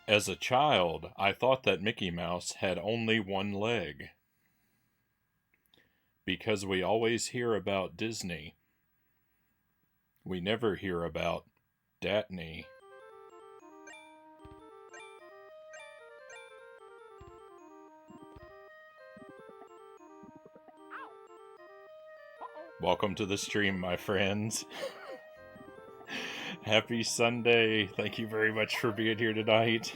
As a child, I thought that Mickey Mouse had only one leg. Because we always hear about Disney, we never hear about Datney. Welcome to the stream, my friends. Happy Sunday. Thank you very much for being here tonight.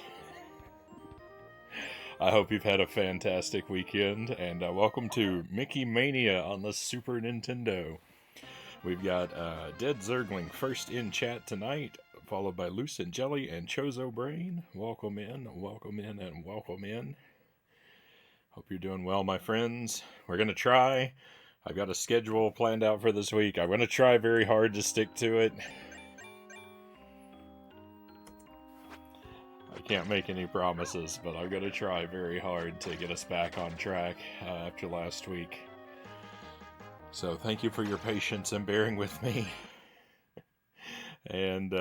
I hope you've had a fantastic weekend, and welcome to Mickey Mania on the Super Nintendo. We've got Dead Zergling first in chat tonight, followed by Loose and Jelly and Chozo Brain. Welcome in, and welcome in. Hope you're doing well, my friends. We're going to try. I've got a schedule planned out for this week. I'm going to try very hard to stick to it. I can't make any promises, but I'm going to try very hard to get us back on track after last week. So thank you for your patience and bearing with me. And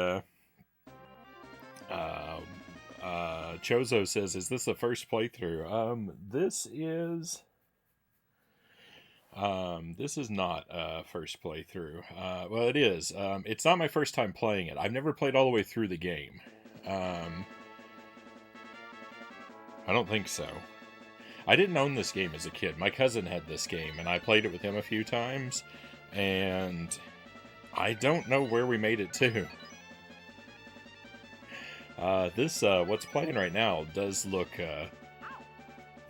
Chozo says, is this the first playthrough? This is not a first playthrough. Well, it is. It's not my first time playing it. I've never played all the way through the game. I don't think so. I didn't own this game as a kid. My cousin had this game, and I played it with him a few times, and I don't know where we made it to. This, what's playing right now does look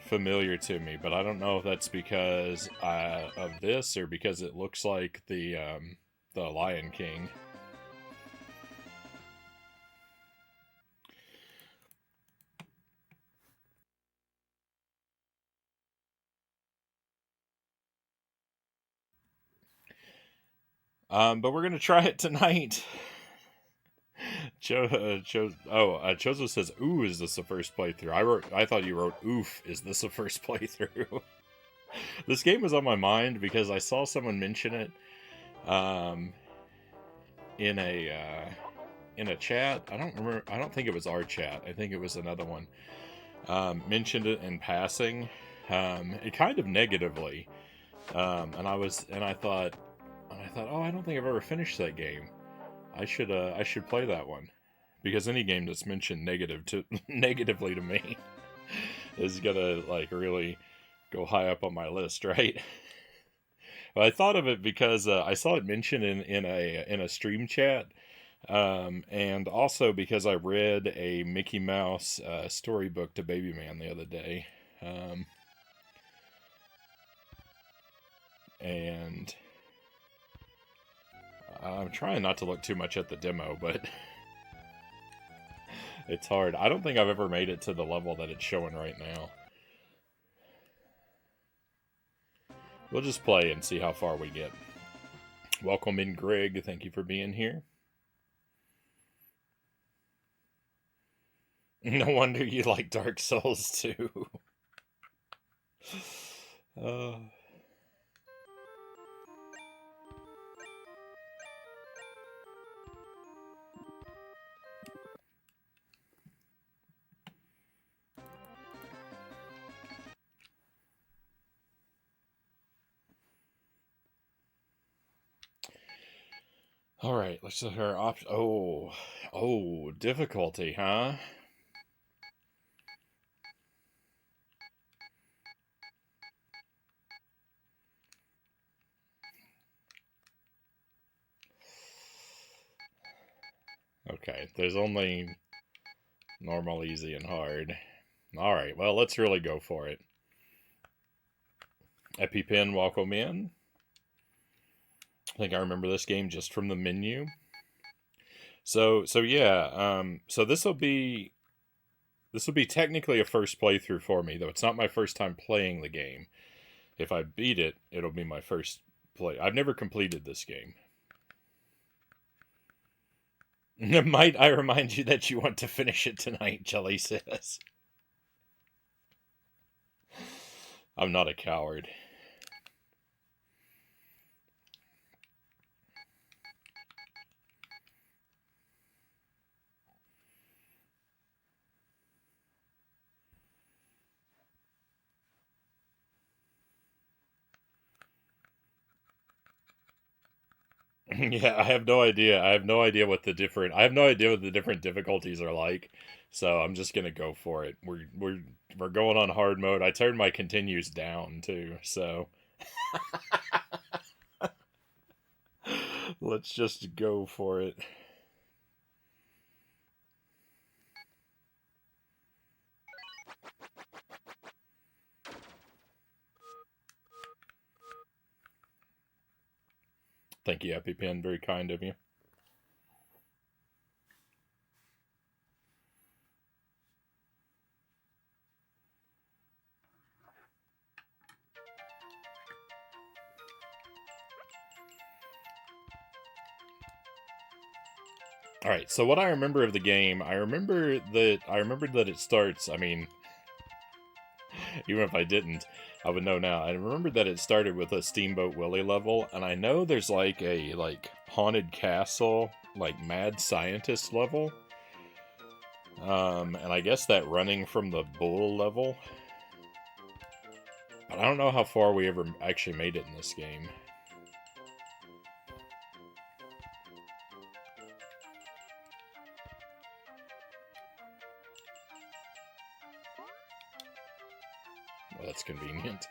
familiar to me, but I don't know if that's because of this or because it looks like the Lion King. But we're gonna try it tonight. Chozo says, "Ooh, is this the first playthrough?" I thought you wrote, "Oof, is this the first playthrough?" This game was on my mind because I saw someone mention it, in a chat. I don't remember. I don't think it was our chat. I think it was another one. Mentioned it in passing, it kind of negatively, and I thought, oh, I don't think I've ever finished that game. I should play that one, because any game that's mentioned negatively to me is gonna like really go high up on my list, right? But I thought of it because I saw it mentioned in a stream chat, and also because I read a Mickey Mouse storybook to Baby Man the other day, and I'm trying not to look too much at the demo, but it's hard. I don't think I've ever made it to the level that it's showing right now. We'll just play and see how far we get. Welcome in, Greg. Thank you for being here. No wonder you like Dark Souls too. All right, let's look at our options. Oh, difficulty, huh? Okay, there's only normal, easy, and hard. All right, well, let's really go for it. EpiPen, welcome in. I think I remember this game just from the menu. So yeah, so this will be technically a first playthrough for me, though it's not my first time playing the game. If I beat it, it'll be my first play. I've never completed this game. Might I remind you that you want to finish it tonight, Jelly says. I'm not a coward. Yeah, I have no idea. I have no idea what the different. I have no idea what the different difficulties are like. So I'm just gonna go for it. We're going on hard mode. I turned my continues down too. So let's just go for it. Thank you, EpiPen. Very kind of you. All right. So what I remember of the game, I remembered that it starts. I mean, even if I didn't, I would know now. I remember that it started with a Steamboat Willie level, and I know there's like a haunted castle, like mad scientist level. And I guess that running from the bull level. But I don't know how far we ever actually made it in this game. Well, that's convenient.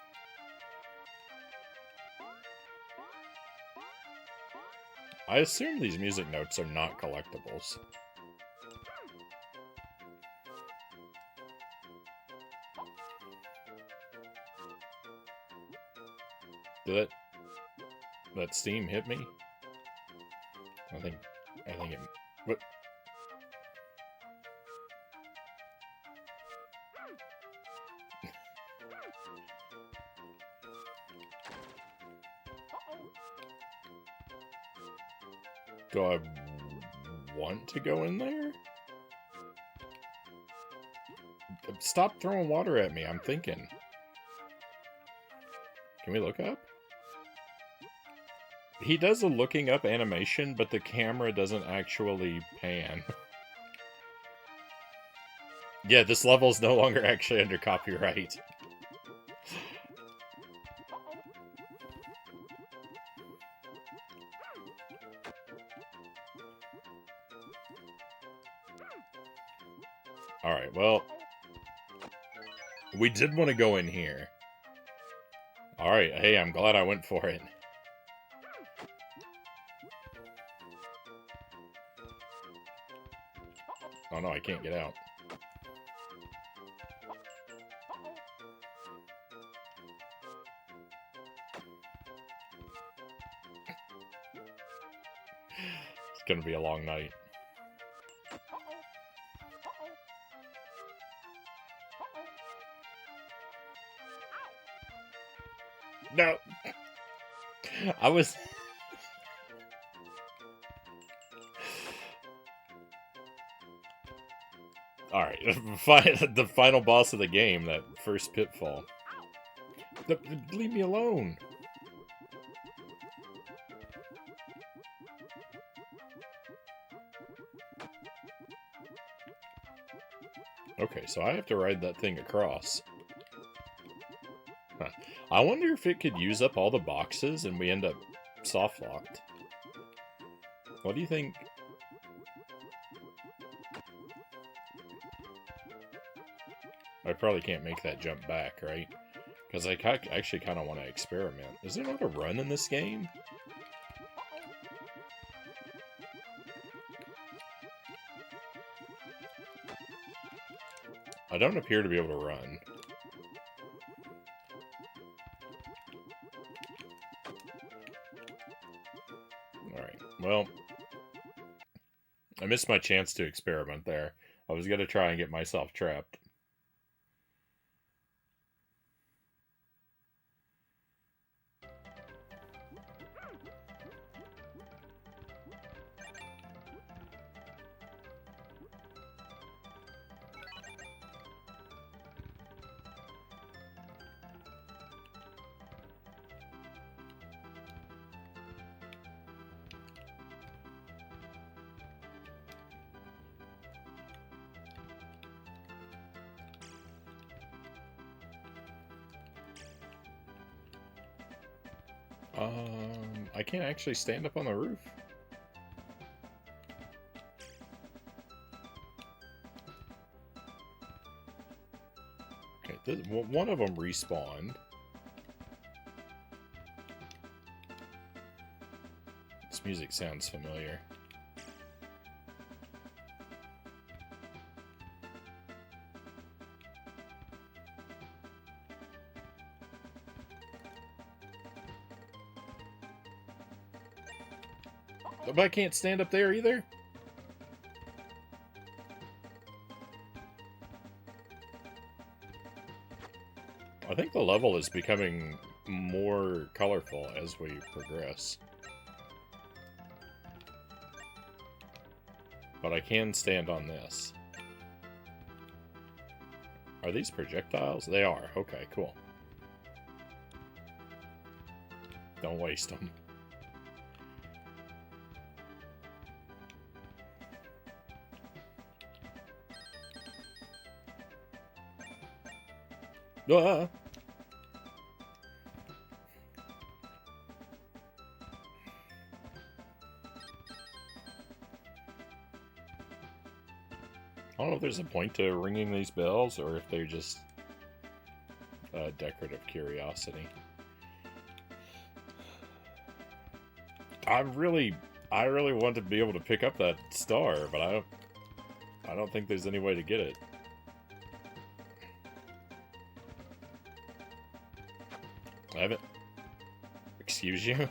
I assume these music notes are not collectibles. Did that steam hit me? I think it. What? Do I want to go in there? Stop throwing water at me. I'm thinking. Can we look up? He does a looking up animation, but the camera doesn't actually pan. Yeah, this level is no longer actually under copyright. Alright, well, we did want to go in here. Alright, hey, I'm glad I went for it. Oh no, I can't get out. It's gonna be a long night. No! I was... Alright, the final boss of the game, that first pitfall. Leave me alone! Okay, so I have to ride that thing across. Huh. I wonder if it could use up all the boxes and we end up soft-locked. What do you think? I probably can't make that jump back, right? Because I actually kind of want to experiment. Is there not a run in this game? I don't appear to be able to run. Alright, well... I missed my chance to experiment there. I was going to try and get myself trapped. I can't actually stand up on the roof. one of them respawned. This music sounds familiar. But I can't stand up there either? I think the level is becoming more colorful as we progress. But I can stand on this. Are these projectiles? They are. Okay, cool. Don't waste them. Ah! I don't know if there's a point to ringing these bells or if they're just a decorative curiosity. I really want to be able to pick up that star, but I don't think there's any way to get it. I haven't. Excuse you?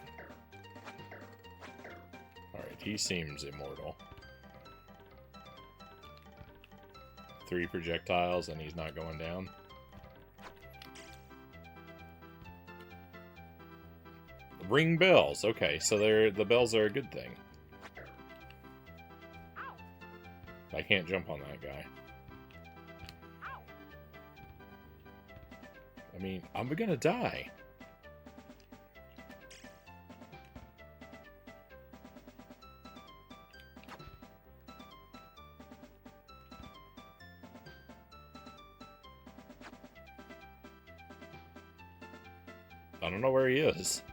Alright, he seems immortal. 3 projectiles and he's not going down. Ring bells. Okay, so the bells are a good thing. I can't jump on that guy. I mean, I'm gonna die. I don't know where he is.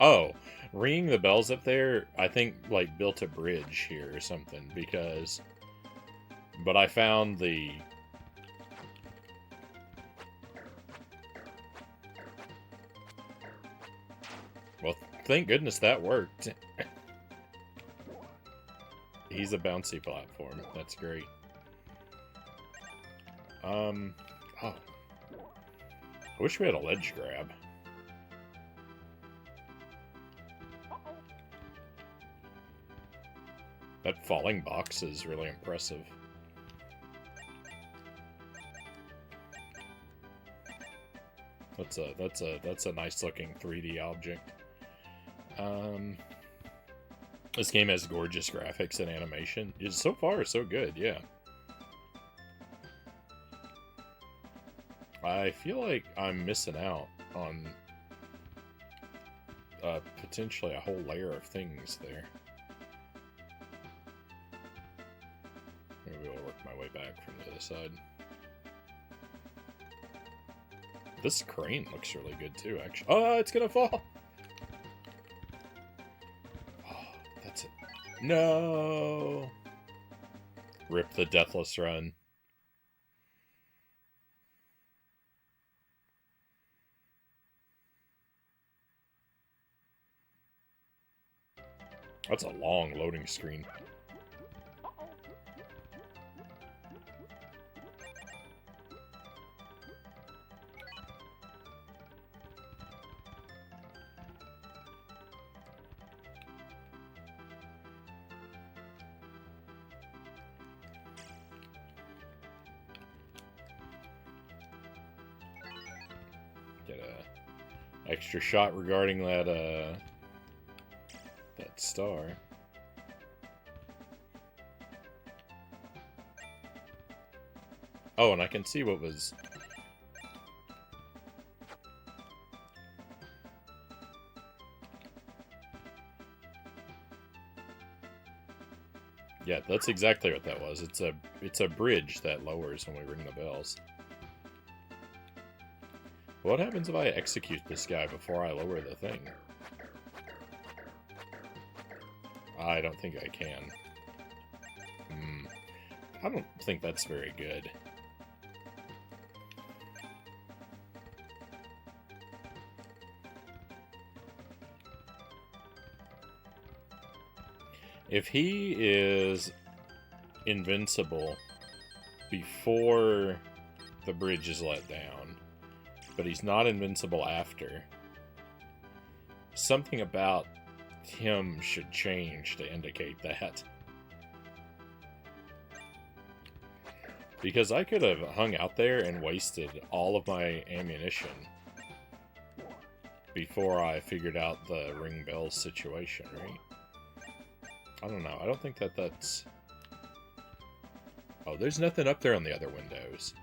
Oh, ringing the bells up there, I think, like, built a bridge here or something, because... But I found the... Well, thank goodness that worked. He's a bouncy platform. That's great. Oh. I wish we had a ledge grab. That falling box is really impressive. That's a nice looking 3D object. This game has gorgeous graphics and animation. It's so far so good, yeah. I feel like I'm missing out on potentially a whole layer of things there. Maybe I'll work my way back from the other side. This crane looks really good too, actually. Oh, it's gonna fall! Oh, that's it. No! Rip the Deathless Run. That's a long loading screen. Get a extra shot regarding that that star. Oh, and I can see what was... Yeah, that's exactly what that was. It's a bridge that lowers when we ring the bells. What happens if I execute this guy before I lower the thing? I don't think I can. I don't think that's very good. If he is invincible before the bridge is let down, but he's not invincible after, something about him should change to indicate that. Because I could have hung out there and wasted all of my ammunition before I figured out the ring bell situation, right? I don't know. I don't think that's... Oh, there's nothing up there on the other windows.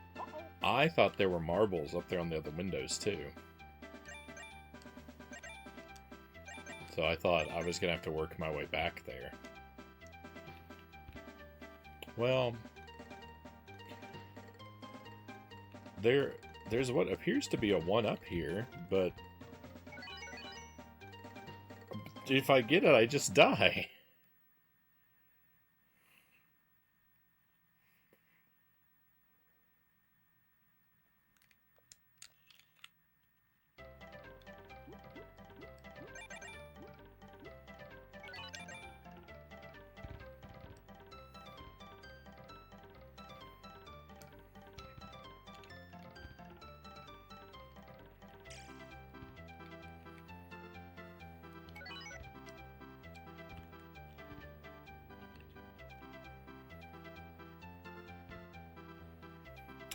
I thought there were marbles up there on the other windows, too. So I thought I was going to have to work my way back there. Well... There's what appears to be a 1-up here, but... if I get it, I just die.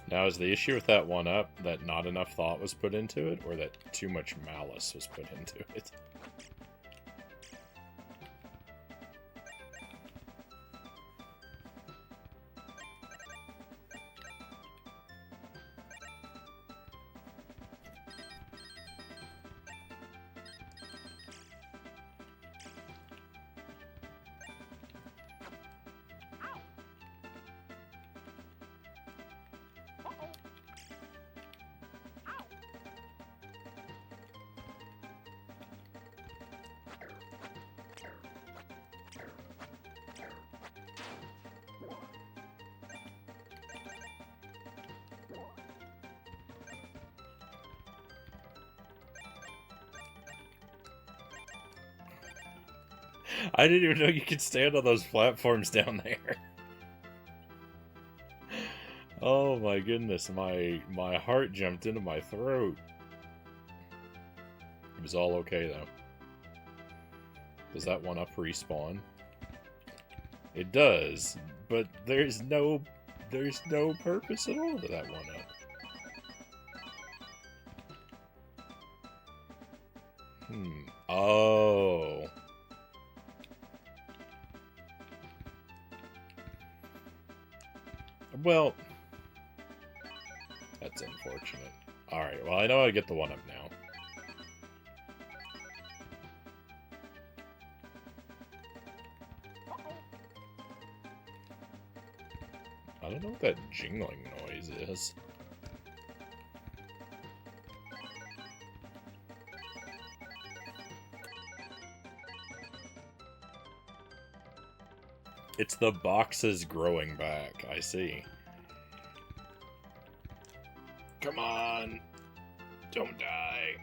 Now, is the issue with that 1-up that not enough thought was put into it, or that too much malice was put into it? I didn't even know you could stand on those platforms down there. Oh my goodness, my heart jumped into my throat. It was all okay though. Does that 1-up respawn? It does, but there's no purpose at all to that 1-up. Oh. Well, that's unfortunate. Alright, well, I know I get the 1-up now. I don't know what that jingling noise is. It's the boxes growing back, I see. Come on! Don't die!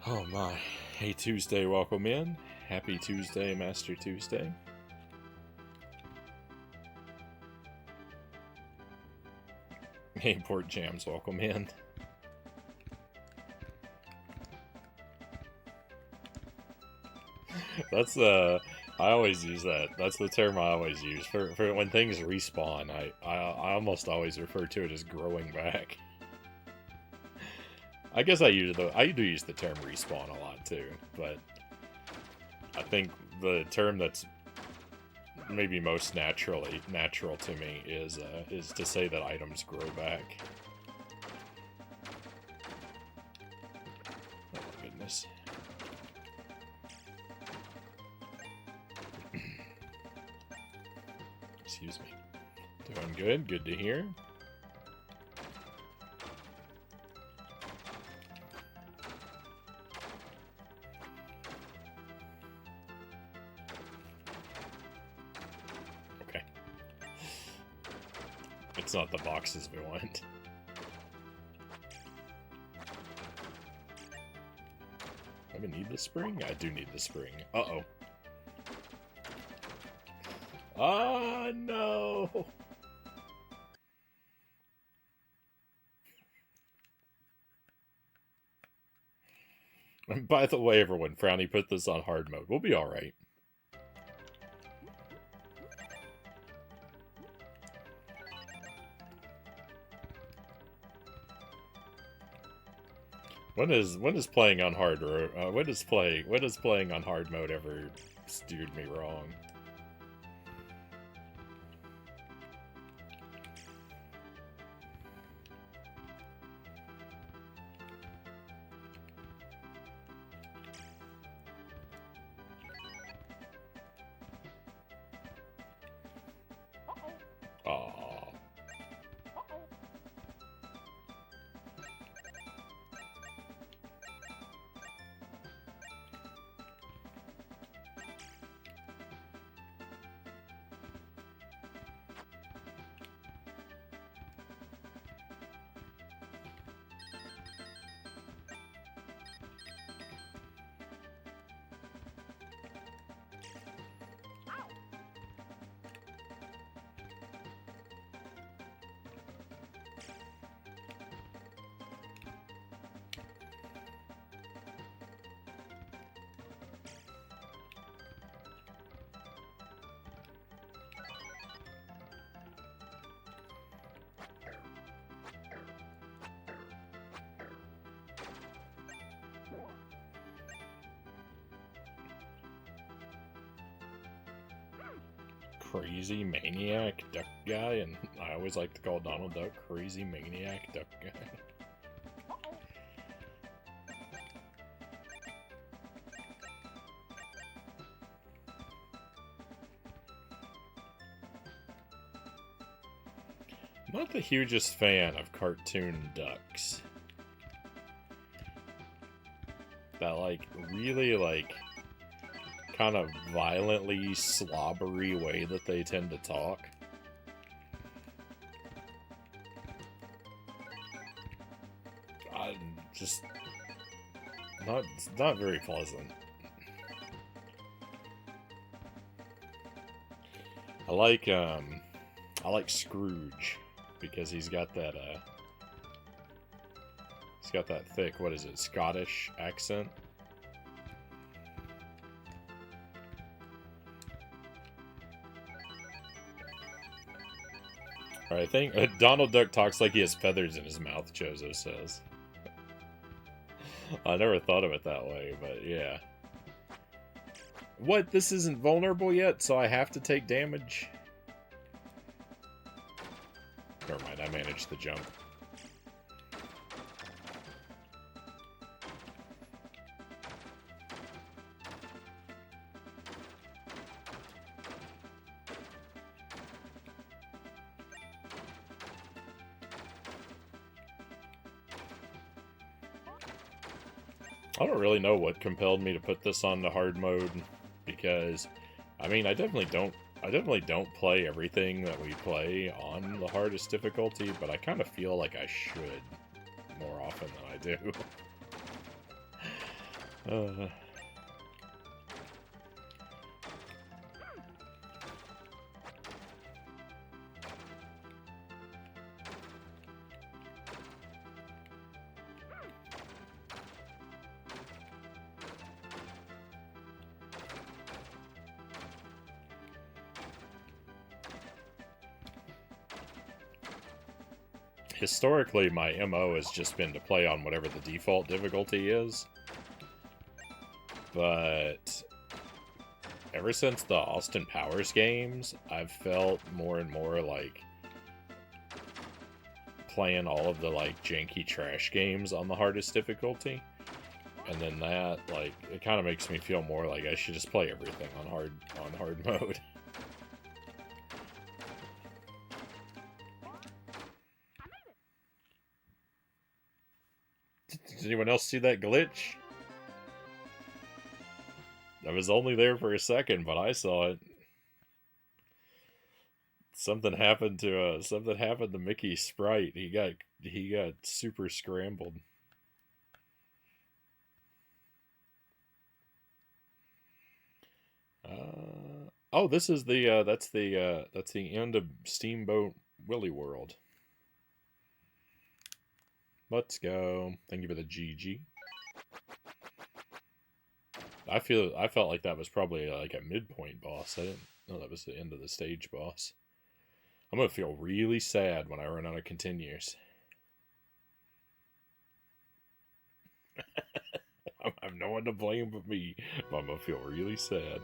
Oh my. Hey Tuesday, welcome in. Happy Tuesday, Master Tuesday. Hey Port Jams, welcome in. That's I always use that. That's the term I always use for when things respawn. I almost always refer to it as growing back. I guess I do use the term respawn a lot too, but I think the term that's maybe most natural to me is to say that items grow back. Oh my goodness. Excuse me. Doing good. Good to hear. it's not the boxes we want. Do I need the spring? I do need the spring. Uh-oh. Oh, no! By the way, everyone, Frownie put this on hard mode. We'll be alright. When is playing on hard or when is playing on hard mode ever steered me wrong? Aww. Crazy Maniac Duck Guy, and I always like to call Donald Duck Crazy Maniac Duck Guy. I'm not the hugest fan of cartoon ducks. That, like, really, like, kind of violently slobbery way that they tend to talk. I'm just not very pleasant. I like Scrooge because he's got that thick, what is it, Scottish accent. I think Donald Duck talks like he has feathers in his mouth, Chozo says. I never thought of it that way, but yeah. What? This isn't vulnerable yet, so I have to take damage? Never mind, I managed the jump. I don't really know what compelled me to put this on the hard mode, because, I mean, I definitely don't play everything that we play on the hardest difficulty, but I kind of feel like I should more often than I do. Historically, my MO has just been to play on whatever the default difficulty is. But ever since the Austin Powers games, I've felt more and more like playing all of the, like, janky trash games on the hardest difficulty. And then that, like, it kind of makes me feel more like I should just play everything on hard mode. Did anyone else see that glitch? I was only there for a second, but I saw it. something happened to Mickey's sprite. He got super scrambled. Oh, this is the that's the end of Steamboat Willie World. Let's go. Thank you for the GG. I felt like that was probably like a midpoint boss. I didn't know that was the end of the stage boss. I'm gonna feel really sad when I run out of continues. I have no one to blame but me, but I'm gonna feel really sad.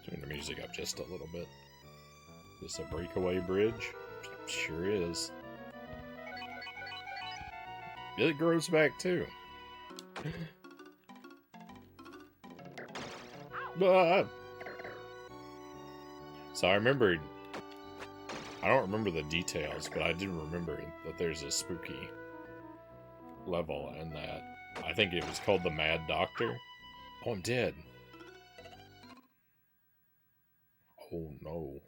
Turn the music up just a little bit. Is this a breakaway bridge? Sure is. It grows back too. Ah! So I remembered. I don't remember the details, but I do remember that there's a spooky level in that. I think it was called the Mad Doctor. Oh, I'm dead. Oh no.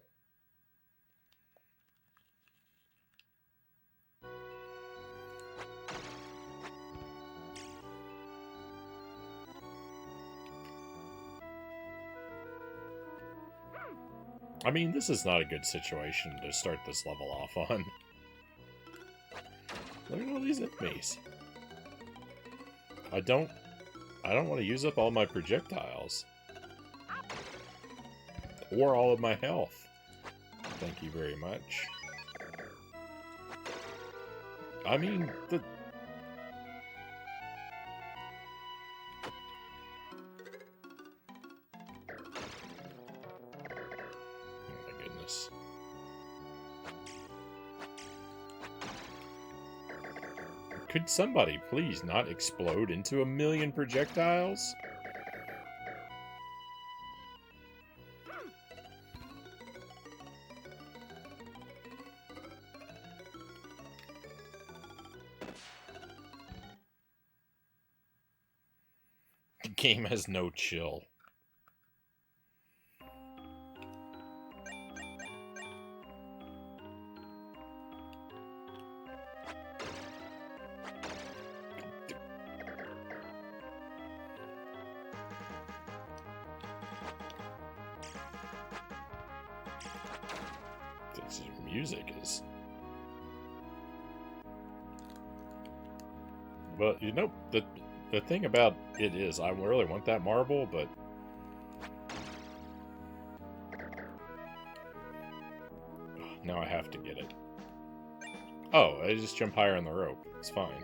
I mean, this is not a good situation to start this level off on. Look at all these enemies. I don't want to use up all my projectiles. Or all of my health. Thank you very much. I mean, the... Oh my goodness. Could somebody please not explode into a million projectiles? The game has no chill. This music is... Well, you know, the thing about it is, I really want that marble, but... Now I have to get it. Oh, I just jump higher on the rope. It's fine.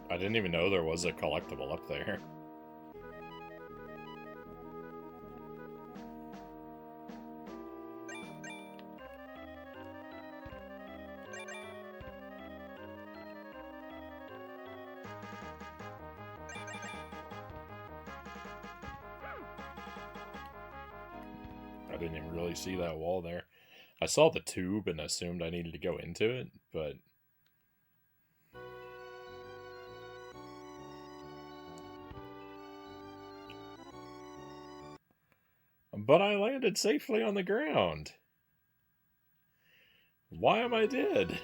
I didn't even know there was a collectible up there. I didn't even really see that wall there. I saw the tube and assumed I needed to go into it, but... But I landed safely on the ground. Why am I dead?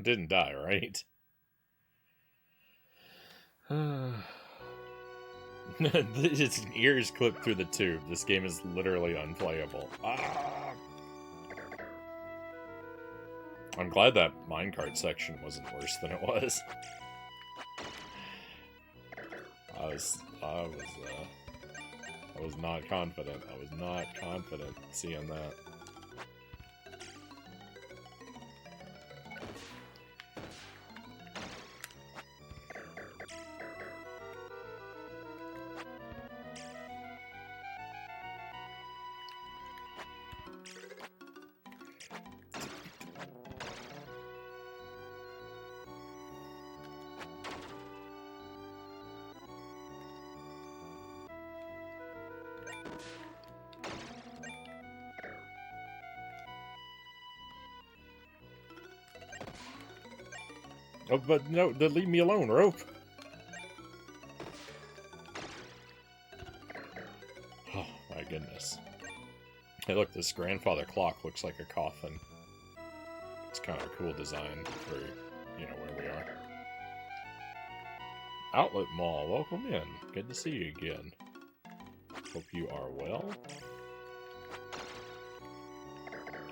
didn't die, right? His ears clipped through the tube. This game is literally unplayable. Ah! I'm glad that minecart section wasn't worse than it was. I was not confident. I was not confident seeing that. Oh, but no, leave me alone, rope! Oh, my goodness. Hey, look, this grandfather clock looks like a coffin. It's kind of a cool design for, you know, where we are. Outlet Mall, welcome in. Good to see you again. Hope you are well.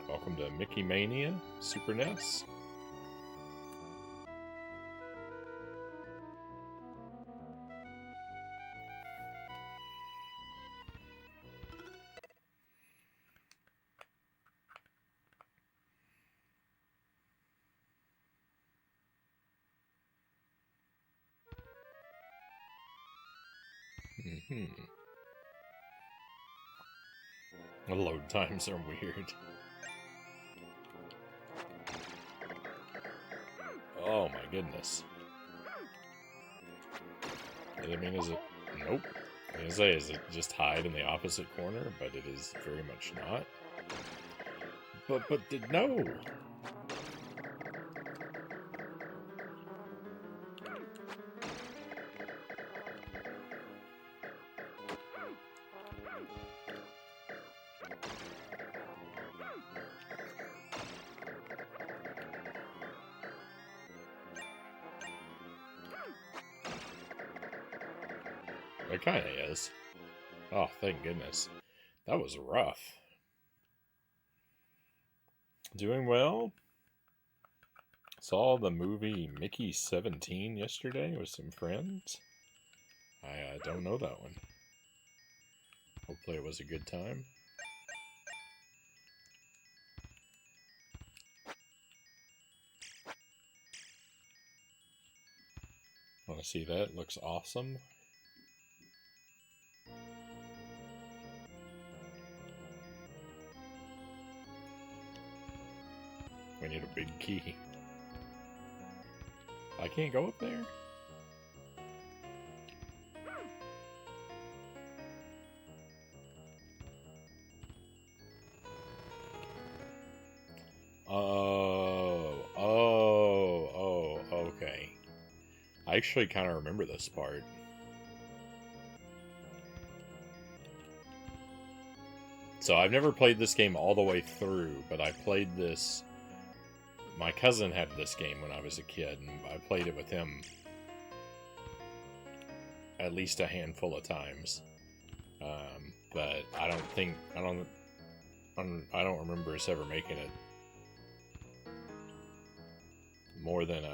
Welcome to Mickey Mania, Super NES. The load times are weird. Oh my goodness. I mean, is it... Nope. I was gonna say, is it just hide in the opposite corner? But it is very much not. But no! It kind of is. Oh, thank goodness. That was rough. Doing well. Saw the movie Mickey 17 yesterday with some friends. I don't know that one. Hopefully it was a good time. Want to see that? Looks awesome. We need a big key. I can't go up there? Oh, okay. I actually kind of remember this part. So I've never played this game all the way through, but I played this... My cousin had this game when I was a kid, and I played it with him at least a handful of times. But I don't remember us ever making it more than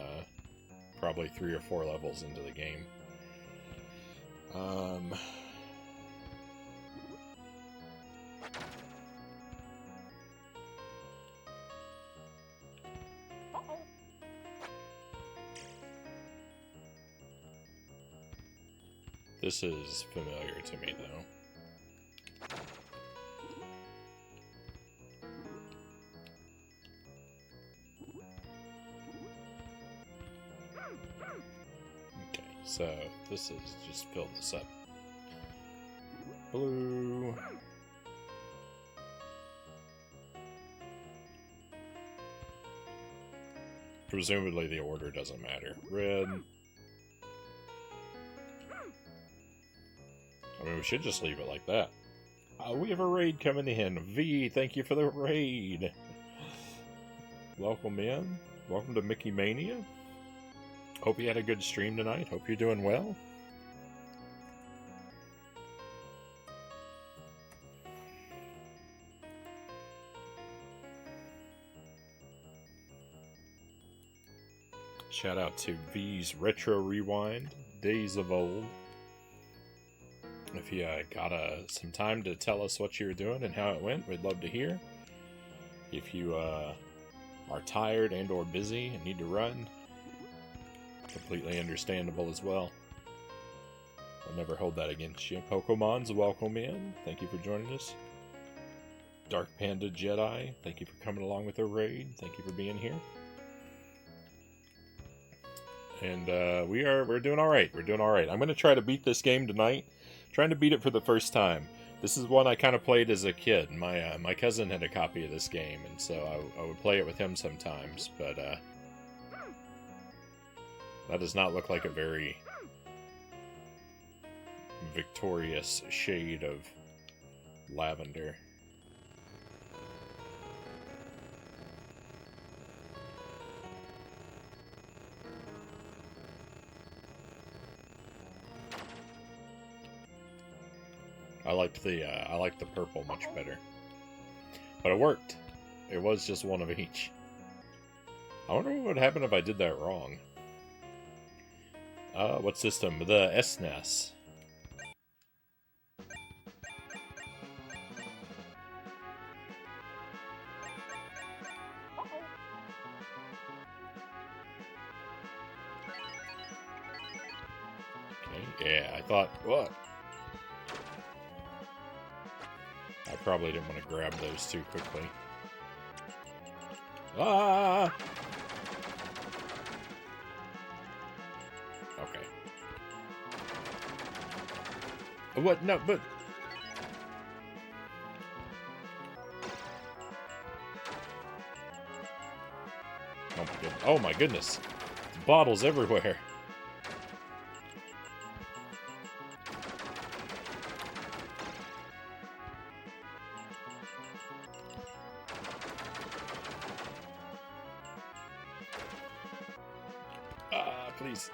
probably 3 or 4 levels into the game. This is familiar to me, though. Okay, so this is just fill this up. Blue. Presumably the order doesn't matter. Red. I mean, we should just leave it like that. We have a raid coming in. V, thank you for the raid. Welcome in. Welcome to Mickey Mania. Hope you had a good stream tonight. Hope you're doing well. Shout out to V's Retro Rewind, Days of Old. If you got some time to tell us what you were doing and how it went, we'd love to hear. If you are tired and or busy and need to run, completely understandable as well. I'll never hold that against you. Pokemon's welcome in. Thank you for joining us. Dark Panda Jedi, thank you for coming along with the raid. Thank you for being here. And we're doing all right. We're doing all right. I'm going to try to beat this game tonight. Trying to beat it for the first time. This is one I kind of played as a kid. My cousin had a copy of this game, and so I would play it with him sometimes. But that does not look like a very victorious shade of lavender. I liked the purple much better. But it worked. It was just one of each. I wonder what would happen if I did that wrong. What system? The SNES. Okay, yeah, I thought, what? I probably didn't want to grab those too quickly. Ah! Okay. What? No, but... Oh my goodness. Bottles everywhere. Please.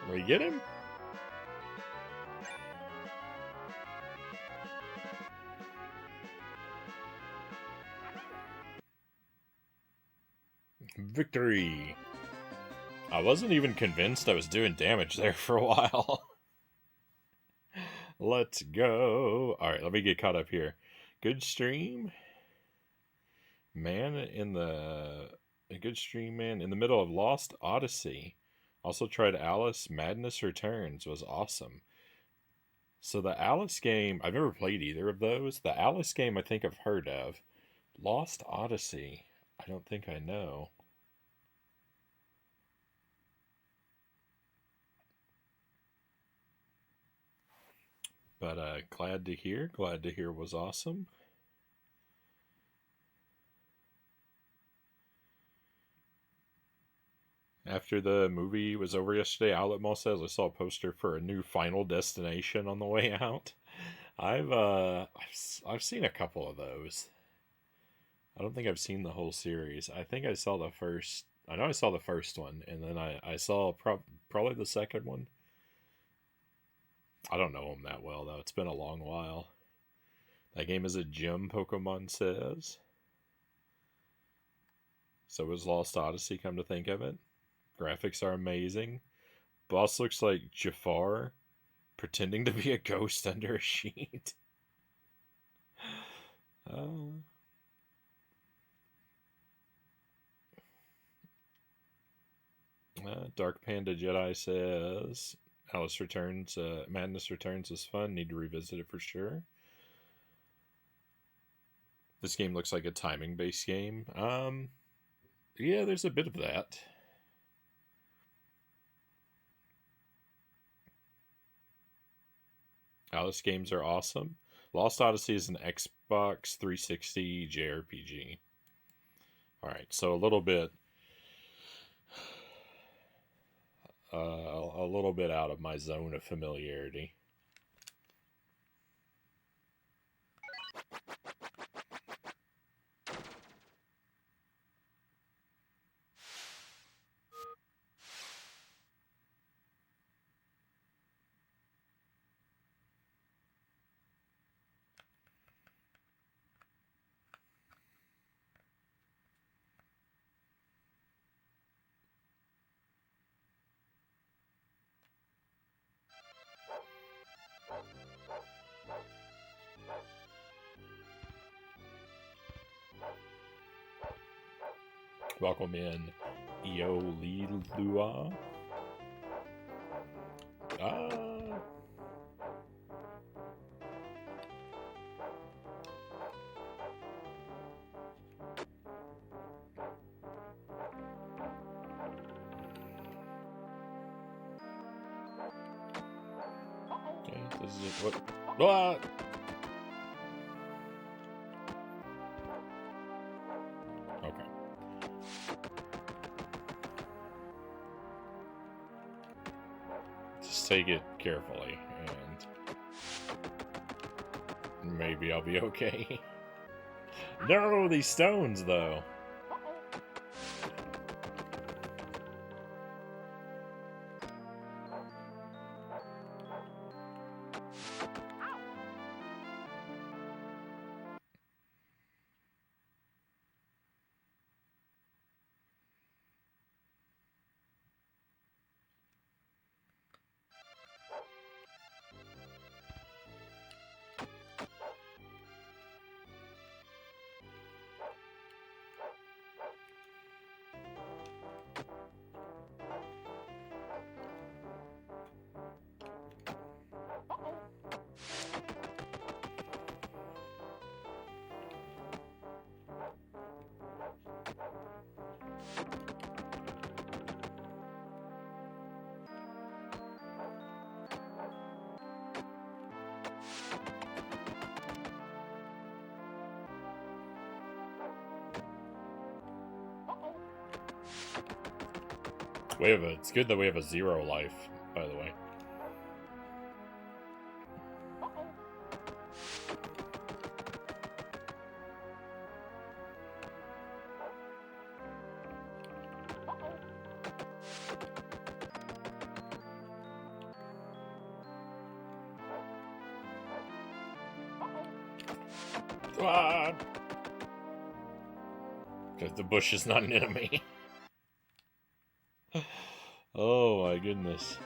Will you get him? Victory! I wasn't even convinced I was doing damage there for a while. Let's go. Alright, let me get caught up here. Good stream. Man in the... A good stream, man. In the middle of Lost Odyssey. Also tried Alice. Madness Returns was awesome. So the Alice game... I've never played either of those. The Alice game I think I've heard of. Lost Odyssey. I don't think I know. But glad to hear. Glad to hear was awesome. After the movie was over yesterday, Outlet Mall says I saw a poster for a new Final Destination on the way out. I've seen a couple of those. I don't think I've seen the whole series. I think I saw the first. I know I saw the first one, and then I saw probably the second one. I don't know them that well, though. It's been a long while. That game is a gem, Pokemon says. So was Lost Odyssey, come to think of it. Graphics are amazing. Boss looks like Jafar pretending to be a ghost under a sheet. Dark Panda Jedi says Alice Returns, Madness Returns is fun. Need to revisit it for sure. This game looks like a timing-based game. Yeah, there's a bit of that. Alice games are awesome. Lost Odyssey is an Xbox 360 JRPG. Alright, so a little bit a little bit out of my zone of familiarity. Welcome in, Eolilua. Okay, this is what. What? Okay. Just take it carefully, and maybe I'll be okay. No, these stones, though. It's good that we have a 0 life, by the way. Because the bush is not an enemy. Oh my goodness.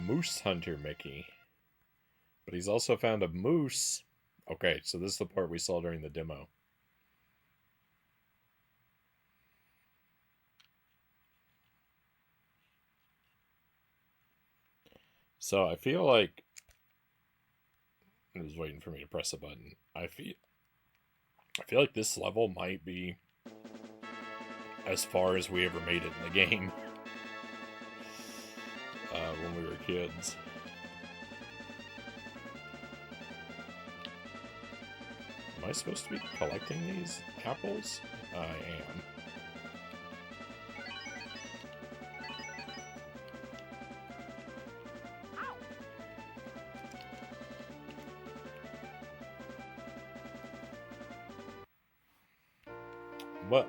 Moose Hunter Mickey. But he's also found a moose. Okay, so this is the part we saw during the demo. So I feel like... It was waiting for me to press a button. I feel like this level might be as far as we ever made it in the game. When we were kids. Am I supposed to be collecting these apples? I am. But...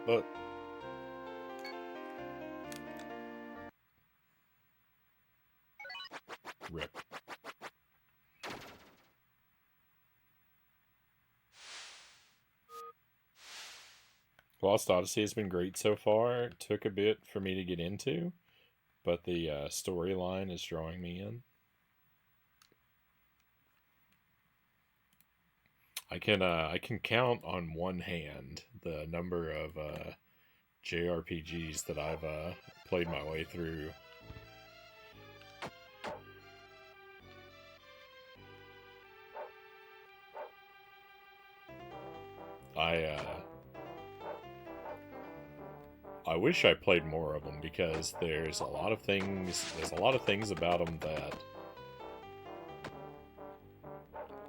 Rip. Lost Odyssey has been great so far. It took a bit for me to get into, but the storyline is drawing me in. I can count on one hand the number of JRPGs that I've played my way through. I wish I played more of them because there's a lot of things about them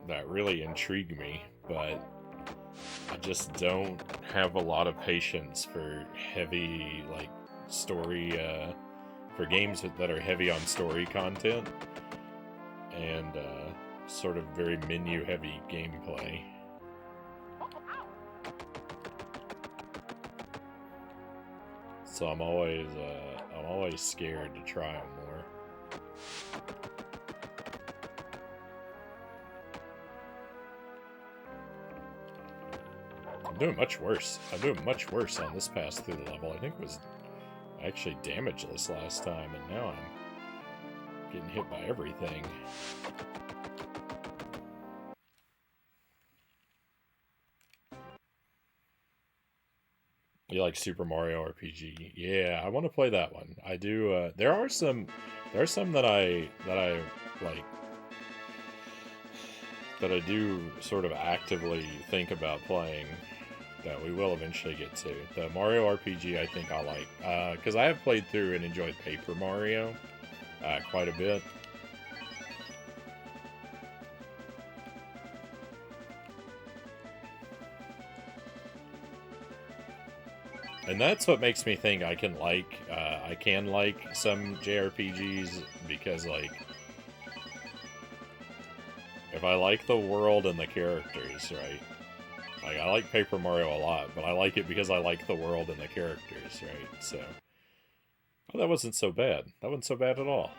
that really intrigue me, but I just don't have a lot of patience for heavy, like, story for games that are heavy on story content and sort of very menu-heavy gameplay. So I'm always scared to try them more. I'm doing much worse. I'm doing much worse on this pass through the level. I think it was actually damageless last time, and now I'm getting hit by everything. You like Super Mario RPG? Yeah, I want to play that one. I do. There are some that I like, that I do sort of actively think about playing, that we will eventually get to. The Mario RPG I think I like, because I have played through and enjoyed Paper Mario quite a bit. And that's what makes me think I can like some JRPGs, because, like, if I like the world and the characters, right? Like, I like Paper Mario a lot, but I like it because I like the world and the characters, right? So, oh, that wasn't so bad. That wasn't so bad at all.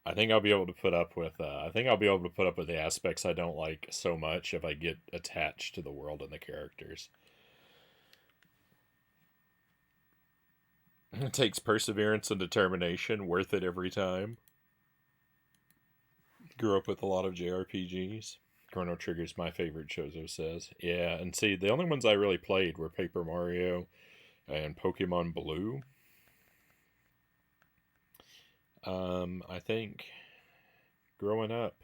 I think I'll be able to put up with. I think I'll be able to put up with the aspects I don't like so much if I get attached to the world and the characters. It takes perseverance and determination, worth it every time. Grew up with a lot of JRPGs. Chrono Trigger's my favorite, Chozo says. Yeah, and see, the only ones I really played were Paper Mario and Pokemon Blue. I think growing up,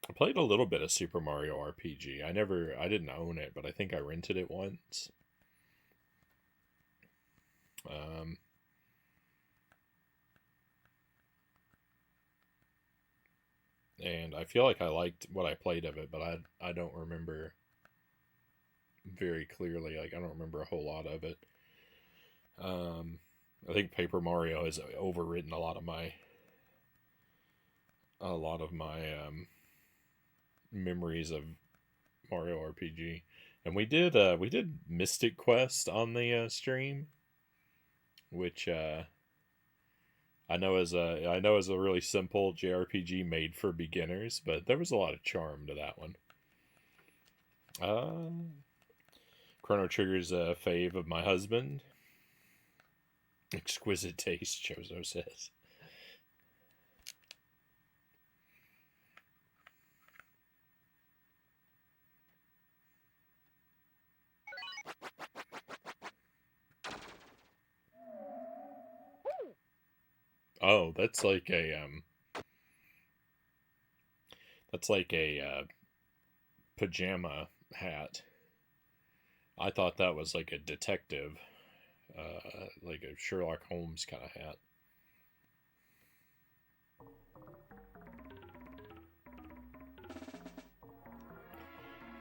I played a little bit of Super Mario RPG. I didn't own it, but I think I rented it once. And I feel like I liked what I played of it, but I don't remember very clearly. Like, I don't remember a whole lot of it. I think Paper Mario has overwritten a lot of my memories of Mario RPG. And we did Mystic Quest on the stream, which I know is a really simple JRPG made for beginners, but there was a lot of charm to that one. Chrono Trigger's a fave of my husband. Exquisite taste, Chozo says. Oh, that's like a pajama hat. I thought that was like a detective, like a Sherlock Holmes kind of hat.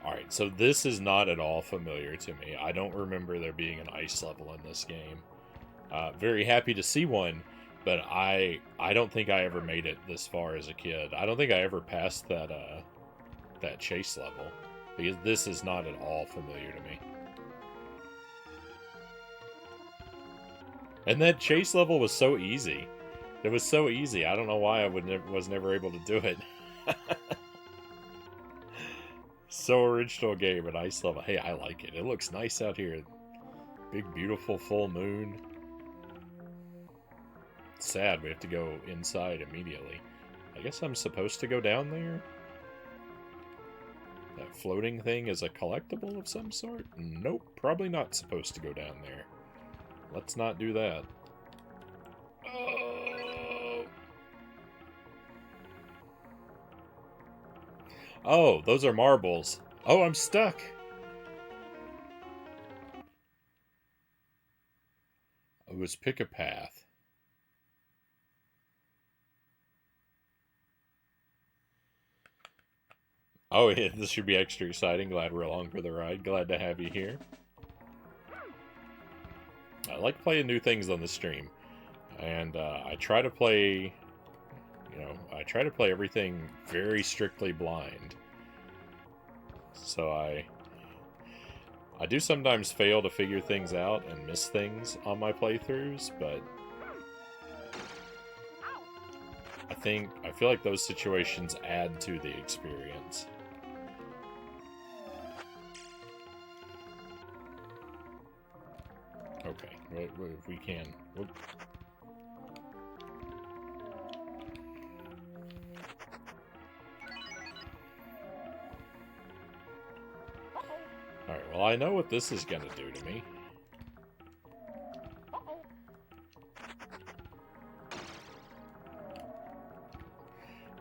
Alright, so this is not at all familiar to me. I don't remember there being an ice level in this game. Very happy to see one, but I don't think I ever made it this far as a kid. I don't think I ever passed that chase level, because this is not at all familiar to me. And that chase level was so easy. It was so easy. I don't know why I was never able to do it. So original game, an ice level. Hey, I like it. It looks nice out here. Big, beautiful full moon. Sad we have to go inside immediately. I guess I'm supposed to go down there? That floating thing is a collectible of some sort? Nope, probably not supposed to go down there. Let's not do that. Oh, those are marbles. Oh, I'm stuck. It was pick a path. Oh, yeah, this should be extra exciting. Glad we're along for the ride. Glad to have you here. I like playing new things on the stream, and I try to play, I try to play everything very strictly blind. So I do sometimes fail to figure things out and miss things on my playthroughs, but I feel like those situations add to the experience. Okay, if we can. Whoop. Alright, well I know what this is gonna do to me.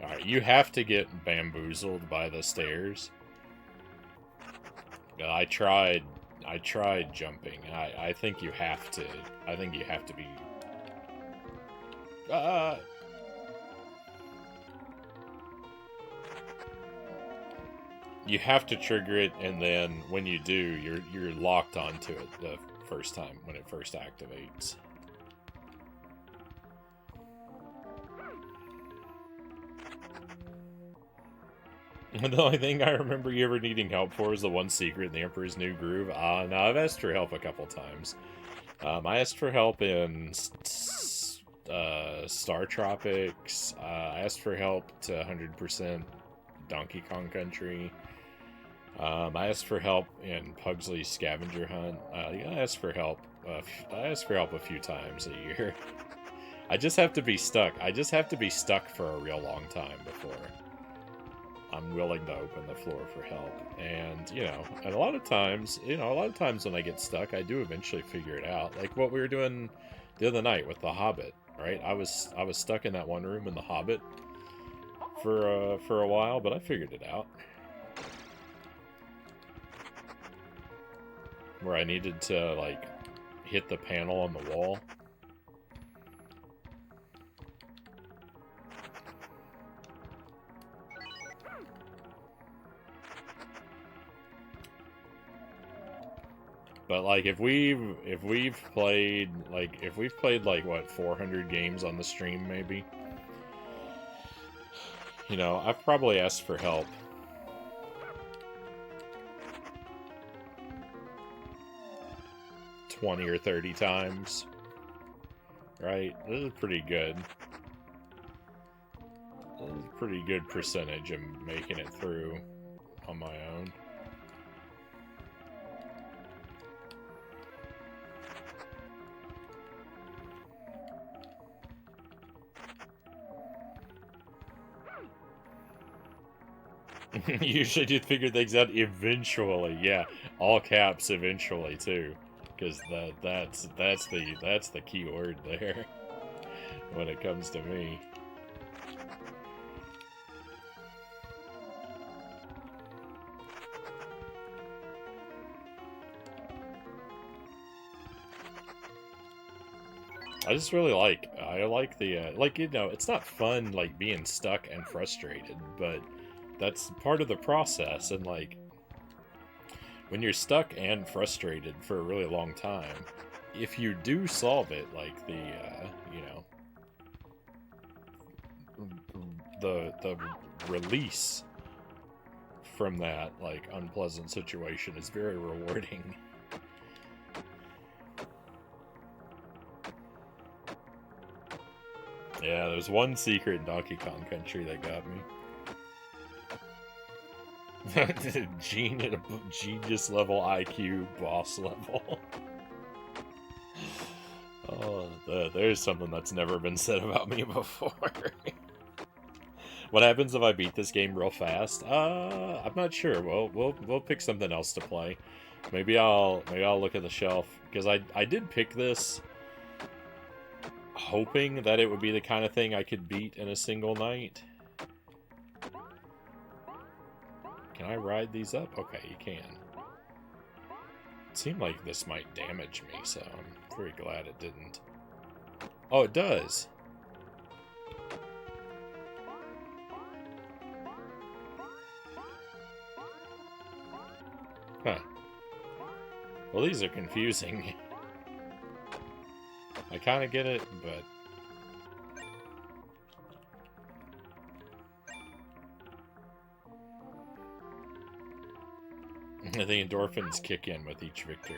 Alright, you have to get bamboozled by the stairs. I tried jumping. I think you have to. I think you have to be. You have to trigger it, and then when you do, you're locked onto it the first time when it first activates. The only thing I remember you ever needing help for is the one secret in the Emperor's New Groove. No, I've asked for help a couple times. I asked for help in Star Tropics. I asked for help to 100% Donkey Kong Country. I asked for help in Pugsley's Scavenger Hunt. I asked for help. I asked for help a few times a year. I just have to be stuck. I just have to be stuck for a real long time before I'm willing to open the floor for help. And, and a lot of times when I get stuck, I do eventually figure it out. Like what we were doing the other night with The Hobbit, right? I was stuck in that one room in The Hobbit for a while, but I figured it out. Where I needed to, like, hit the panel on the wall. But like if we've played like what 400 games on the stream maybe, I've probably asked for help 20 or 30 times. Right? This is pretty good. This is a pretty good percentage of making it through on my own. You usually do figure things out eventually, yeah. All caps eventually too. Because that's the key word there when it comes to me. I just really I like the, it's not fun, like, being stuck and frustrated, but that's part of the process, and, like, when you're stuck and frustrated for a really long time, if you do solve it, like, the release from that, like, unpleasant situation is very rewarding. Yeah, there's one secret in Donkey Kong Country that got me. Genius level IQ boss level. Oh, there's something that's never been said about me before. What happens if I beat this game real fast? I'm not sure. We'll pick something else to play. Maybe I'll look at the shelf, because I did pick this hoping that it would be the kind of thing I could beat in a single night. Can I ride these up? Okay, you can. It seemed like this might damage me, so I'm very glad it didn't. Oh, it does. Huh. Well, these are confusing. I kind of get it, but the endorphins kick in with each victory.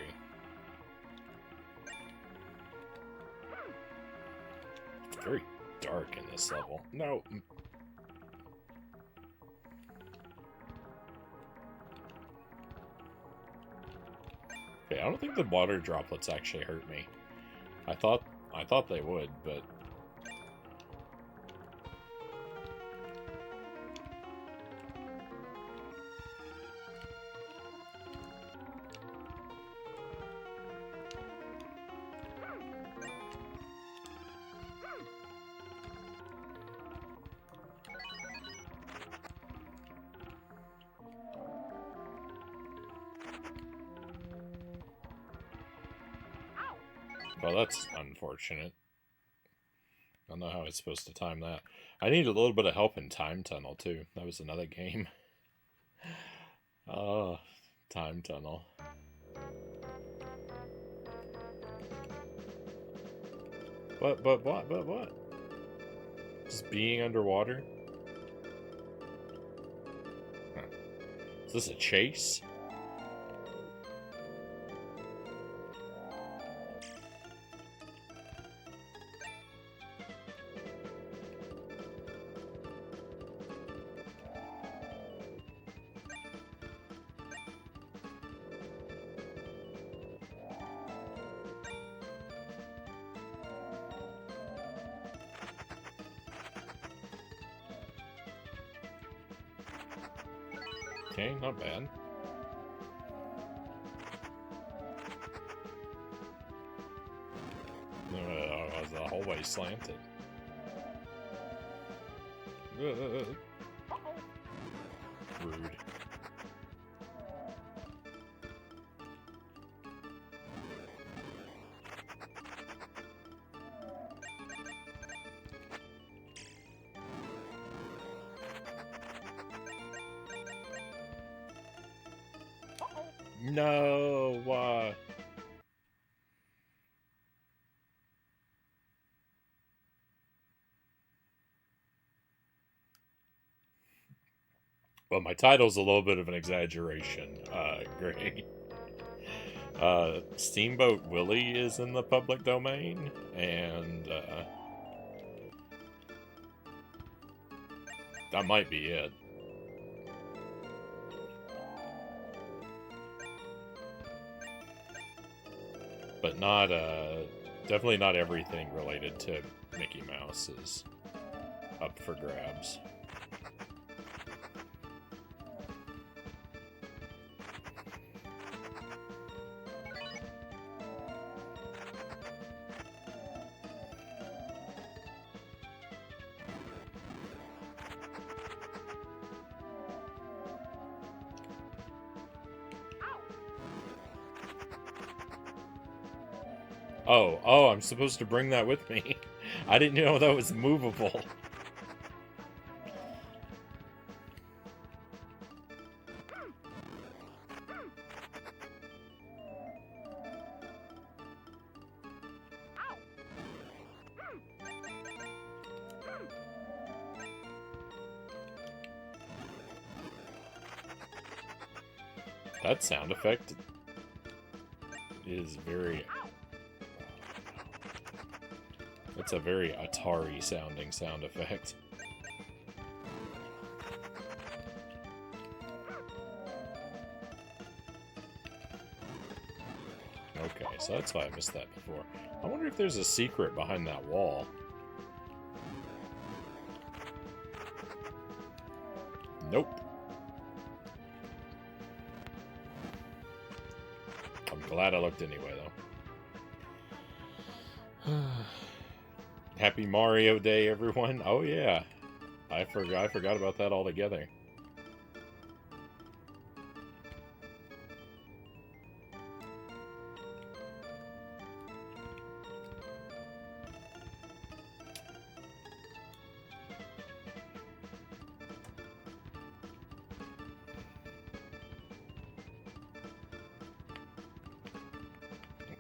It's very dark in this level. No. Okay, I don't think the water droplets actually hurt me. I thought they would, but well, that's unfortunate. I don't know how I was supposed to time that. I need a little bit of help in Time Tunnel, too. That was another game. Oh, Time Tunnel. What? Just being underwater? Huh. Is this a chase? Okay, not bad. The hallway slanted. Rude. No, why? Well, my title's a little bit of an exaggeration, Greg. Steamboat Willie is in the public domain, and that might be it. But not, definitely not everything related to Mickey Mouse is up for grabs. Oh, I'm supposed to bring that with me. I didn't know that was movable. That sound effect is very... It's a very Atari sounding sound effect. Okay, so that's why I missed that before. I wonder if there's a secret behind that wall. Nope. I'm glad I looked anyway, though. Happy Mario Day, everyone. Oh, yeah. I forgot about that altogether.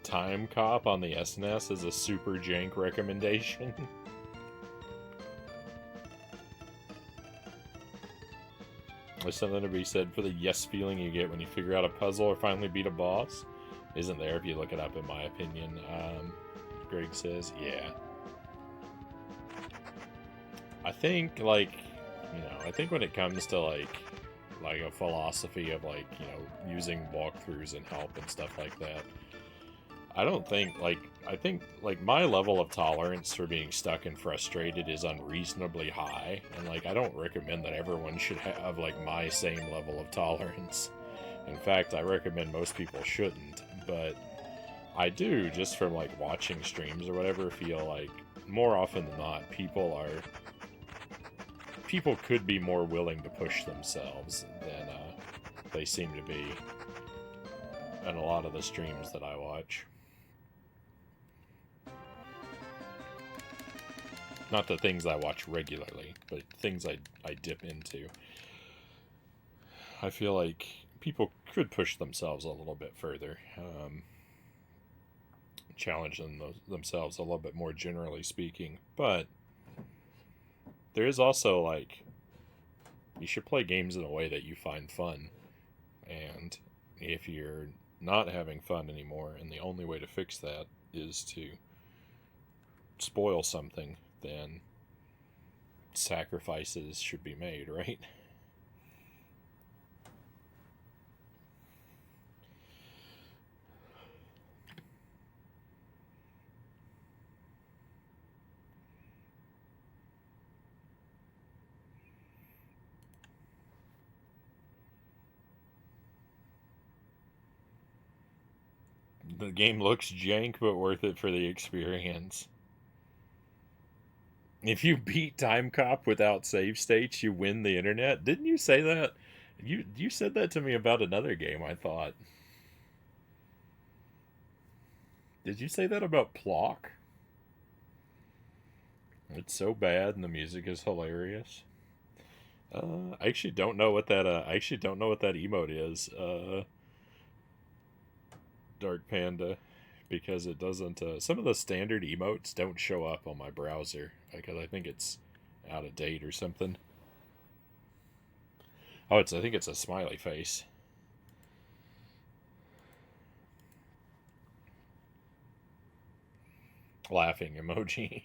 Time Cop on the SNES is a super jank recommendation. There's something to be said for the yes feeling you get when you figure out a puzzle or finally beat a boss. Isn't there if you look it up, in my opinion. Greg says, yeah. I think, like, you know, I think when it comes to, like a philosophy of, like, you know, using walkthroughs and help and stuff like that, I don't think, like, I think, like, my level of tolerance for being stuck and frustrated is unreasonably high, and, like, I don't recommend that everyone should have, like, my same level of tolerance. In fact, I recommend most people shouldn't, but I do, just from, like, watching streams or whatever, feel like, more often than not, people could be more willing to push themselves than they seem to be in a lot of the streams that I watch. Not the things I watch regularly, but things I dip into. I feel like people could push themselves a little bit further. Challenge themselves a little bit more, generally speaking. But there is also, like, you should play games in a way that you find fun. And if you're not having fun anymore, and the only way to fix that is to spoil something, then sacrifices should be made, right? The game looks jank, but worth it for the experience. If you beat Time Cop without save states, you win the internet. Didn't you say that? You said that to me about another game, I thought. Did you say that about Plock? It's so bad and the music is hilarious. I actually don't know what that emote is. Dark Panda, because it doesn't. Some of the standard emotes don't show up on my browser because I think it's out of date or something. Oh, I think it's a smiley face. Laughing emoji.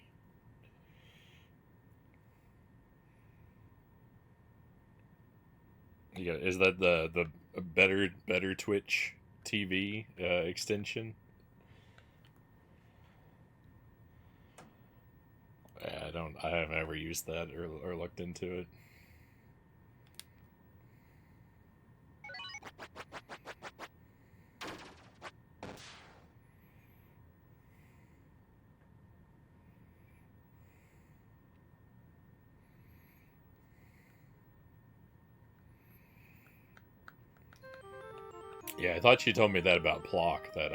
Yeah, is that the better Twitch TV extension? I haven't ever used that or looked into it. Yeah, I thought you told me that about Plock, that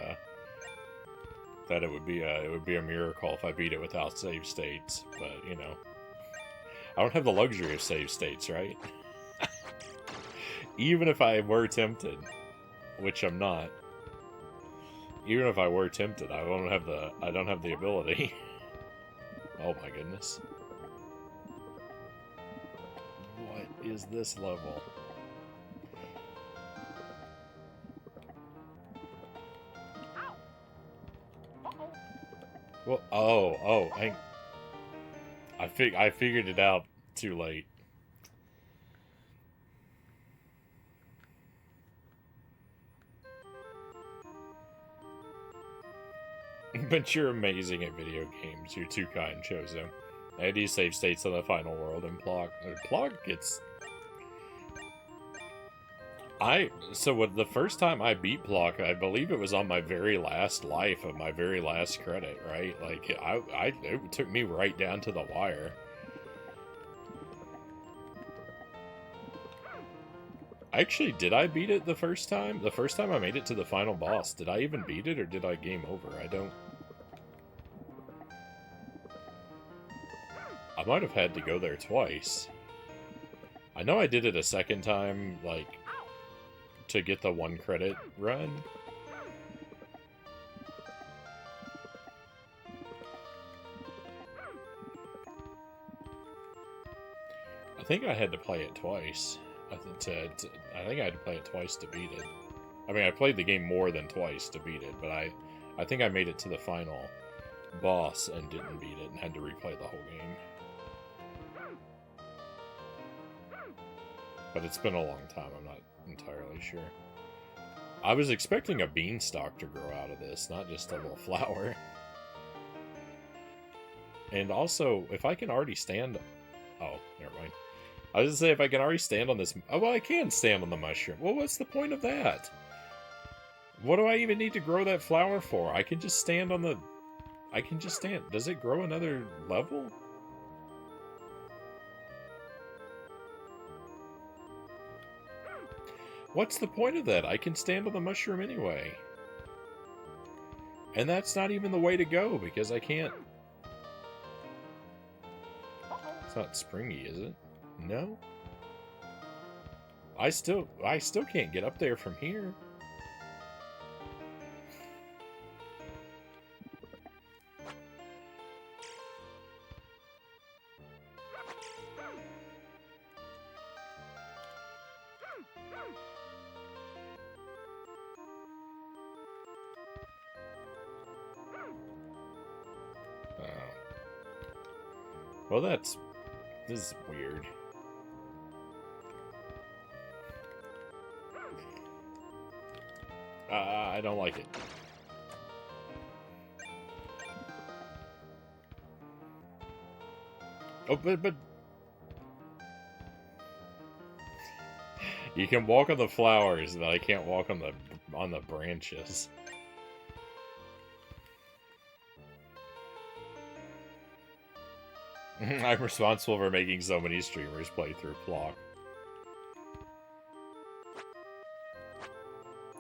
it would be a miracle if I beat it without save states, but you know, I don't have the luxury of save states, right? Even if I were tempted, which I'm not. Even if I were tempted, I don't have the ability. Oh my goodness. What is this level? Well, I figured it out too late. But you're amazing at video games. You're too kind, Chozo. I do save states on the final world, and Plock gets... the first time I beat Plock, I believe it was on my very last life of my very last credit, right? Like, it took me right down to the wire. Actually, did I beat it the first time? The first time I made it to the final boss, did I even beat it, or did I game over? I might have had to go there twice. I know I did it a second time, like, to get the 1 credit run. I think I had to play it twice. I think I had to play it twice to beat it. I mean, I played the game more than twice to beat it, but I think I made it to the final boss and didn't beat it and had to replay the whole game. But it's been a long time, I'm not entirely sure. I was expecting a beanstalk to grow out of this, not just a little flower. And also, if I can already stand... Oh, never mind. I was going to say, if I can already stand on this... Oh, well, I can stand on the mushroom. Well, what's the point of that? What do I even need to grow that flower for? I can just stand on the... I can just stand. Does it grow another level? What's the point of that? I can stand on the mushroom anyway. And that's not even the way to go, because I can't... It's not springy, is it? No? I still can't get up there from here. Well, this is weird. I don't like it. Oh, but you can walk on the flowers, but I can't walk on the branches. I'm responsible for making so many streamers play through Plock.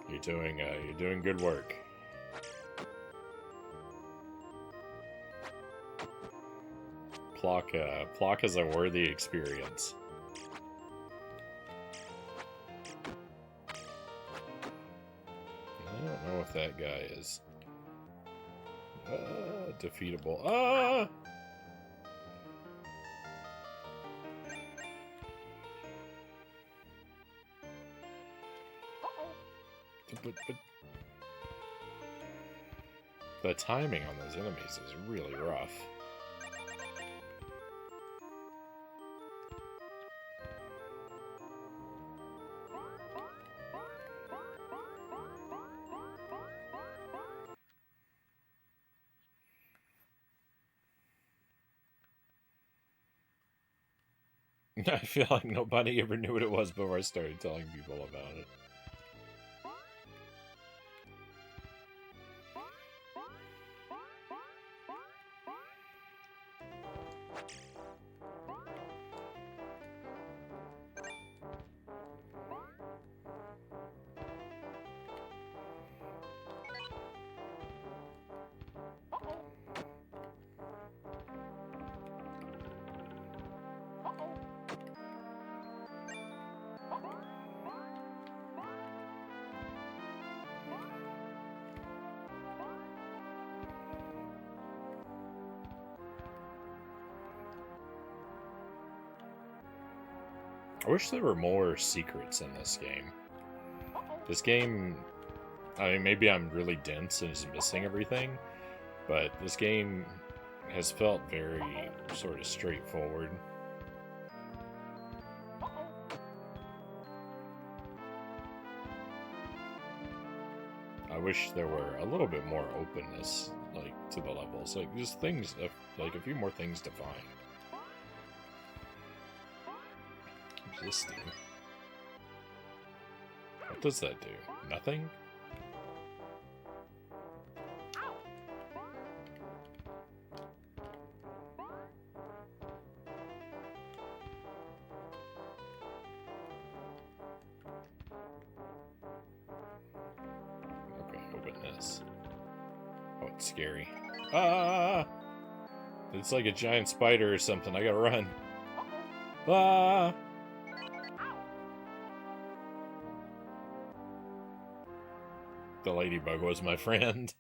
You're doing good work. Plock is a worthy experience. I don't know if that guy is defeatable. Ah! But the timing on those enemies is really rough. I feel like nobody ever knew what it was before I started telling people about it. I wish there were more secrets in this game. This game, I mean, maybe I'm really dense and is missing everything, but this game has felt very sort of straightforward. I wish there were a little bit more openness, like, to the levels. Like, just things, like, a few more things to find. Resisting. What does that do? Nothing? Okay, open this. Oh, it's scary. Ah! It's like a giant spider or something. I gotta run. Ah! The ladybug was my friend.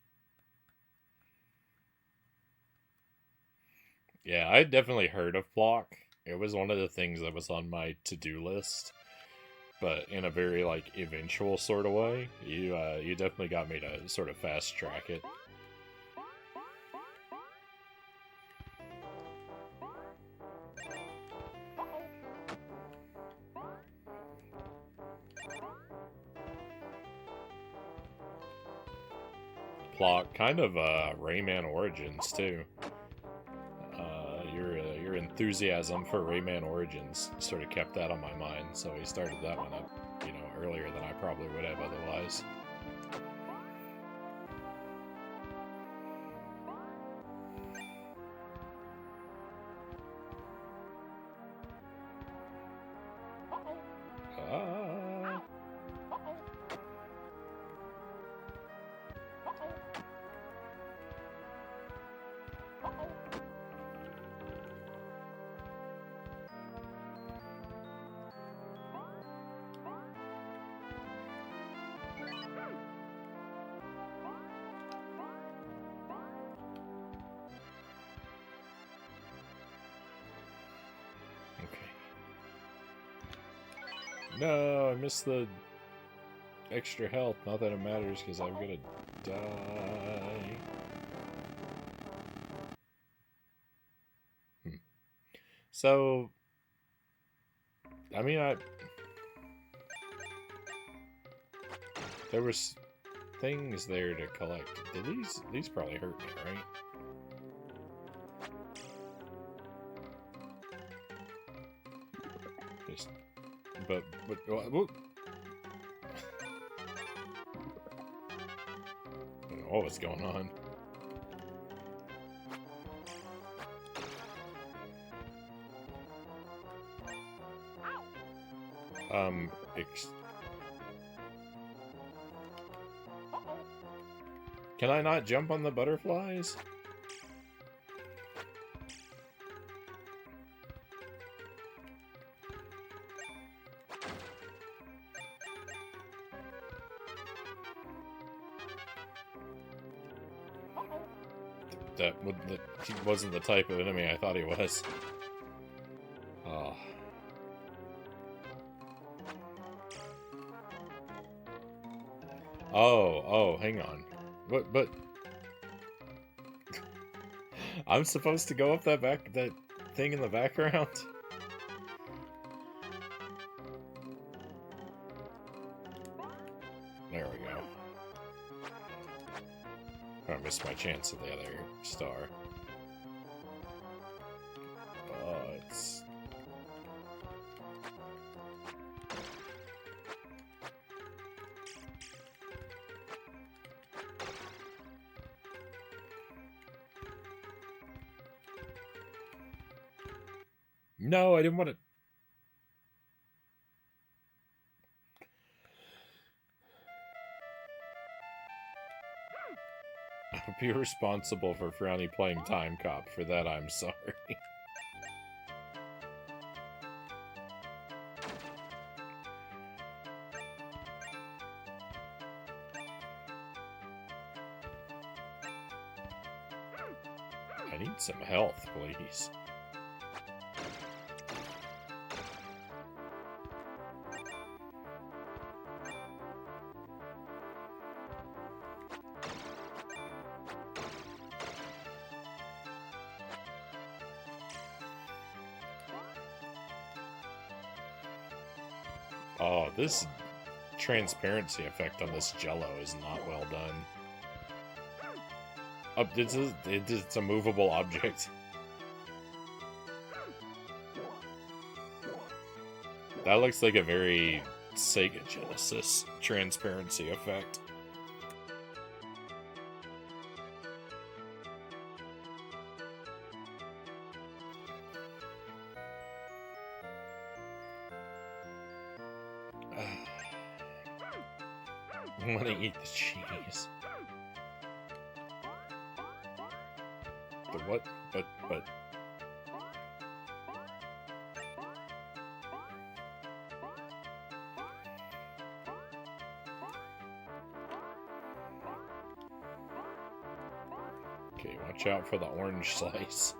Yeah, I'd definitely heard of Plock, it was one of the things that was on my to-do list, but in a very like eventual sort of way. You definitely got me to sort of fast track it. Plot kind of Rayman Origins too. Your enthusiasm for Rayman Origins sort of kept that on my mind, so we started that one up, you know, earlier than I probably would have otherwise. No, I missed the extra health. Not that it matters, because I'm gonna die. So, I mean, there was things there to collect. Did these probably hurt me, right? Just, but whoop. I don't know what was going on. Can I not jump on the butterflies? That he wasn't the type of enemy I thought he was. Oh. Oh, hang on. But I'm supposed to go up that thing in the background? There we go. I missed my chance at the other star. Oh, it's... No, I didn't want to... I'll be responsible for Frownie playing Time Cop. For that, I'm sorry. I need some health, please. Oh, this transparency effect on this jello is not well done. Oh, it's a movable object. That looks like a very Sega Genesis transparency effect. I want to eat the cheese. The what? But... Okay, watch out for the orange slice.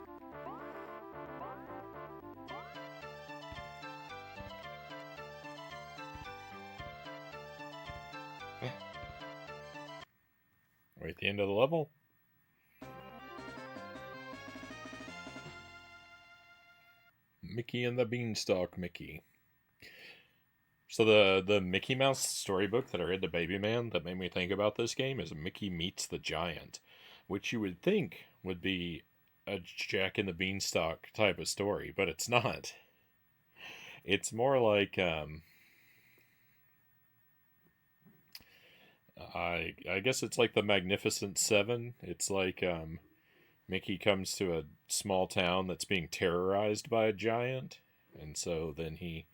We're at the end of the level. Mickey and the Beanstalk Mickey. So the Mickey Mouse storybook that I read to Baby Man that made me think about this game is Mickey Meets the Giant, which you would think would be a Jack and the Beanstalk type of story, but it's not. It's more like I guess it's like the Magnificent Seven. It's like Mickey comes to a small town that's being terrorized by a giant, and so then he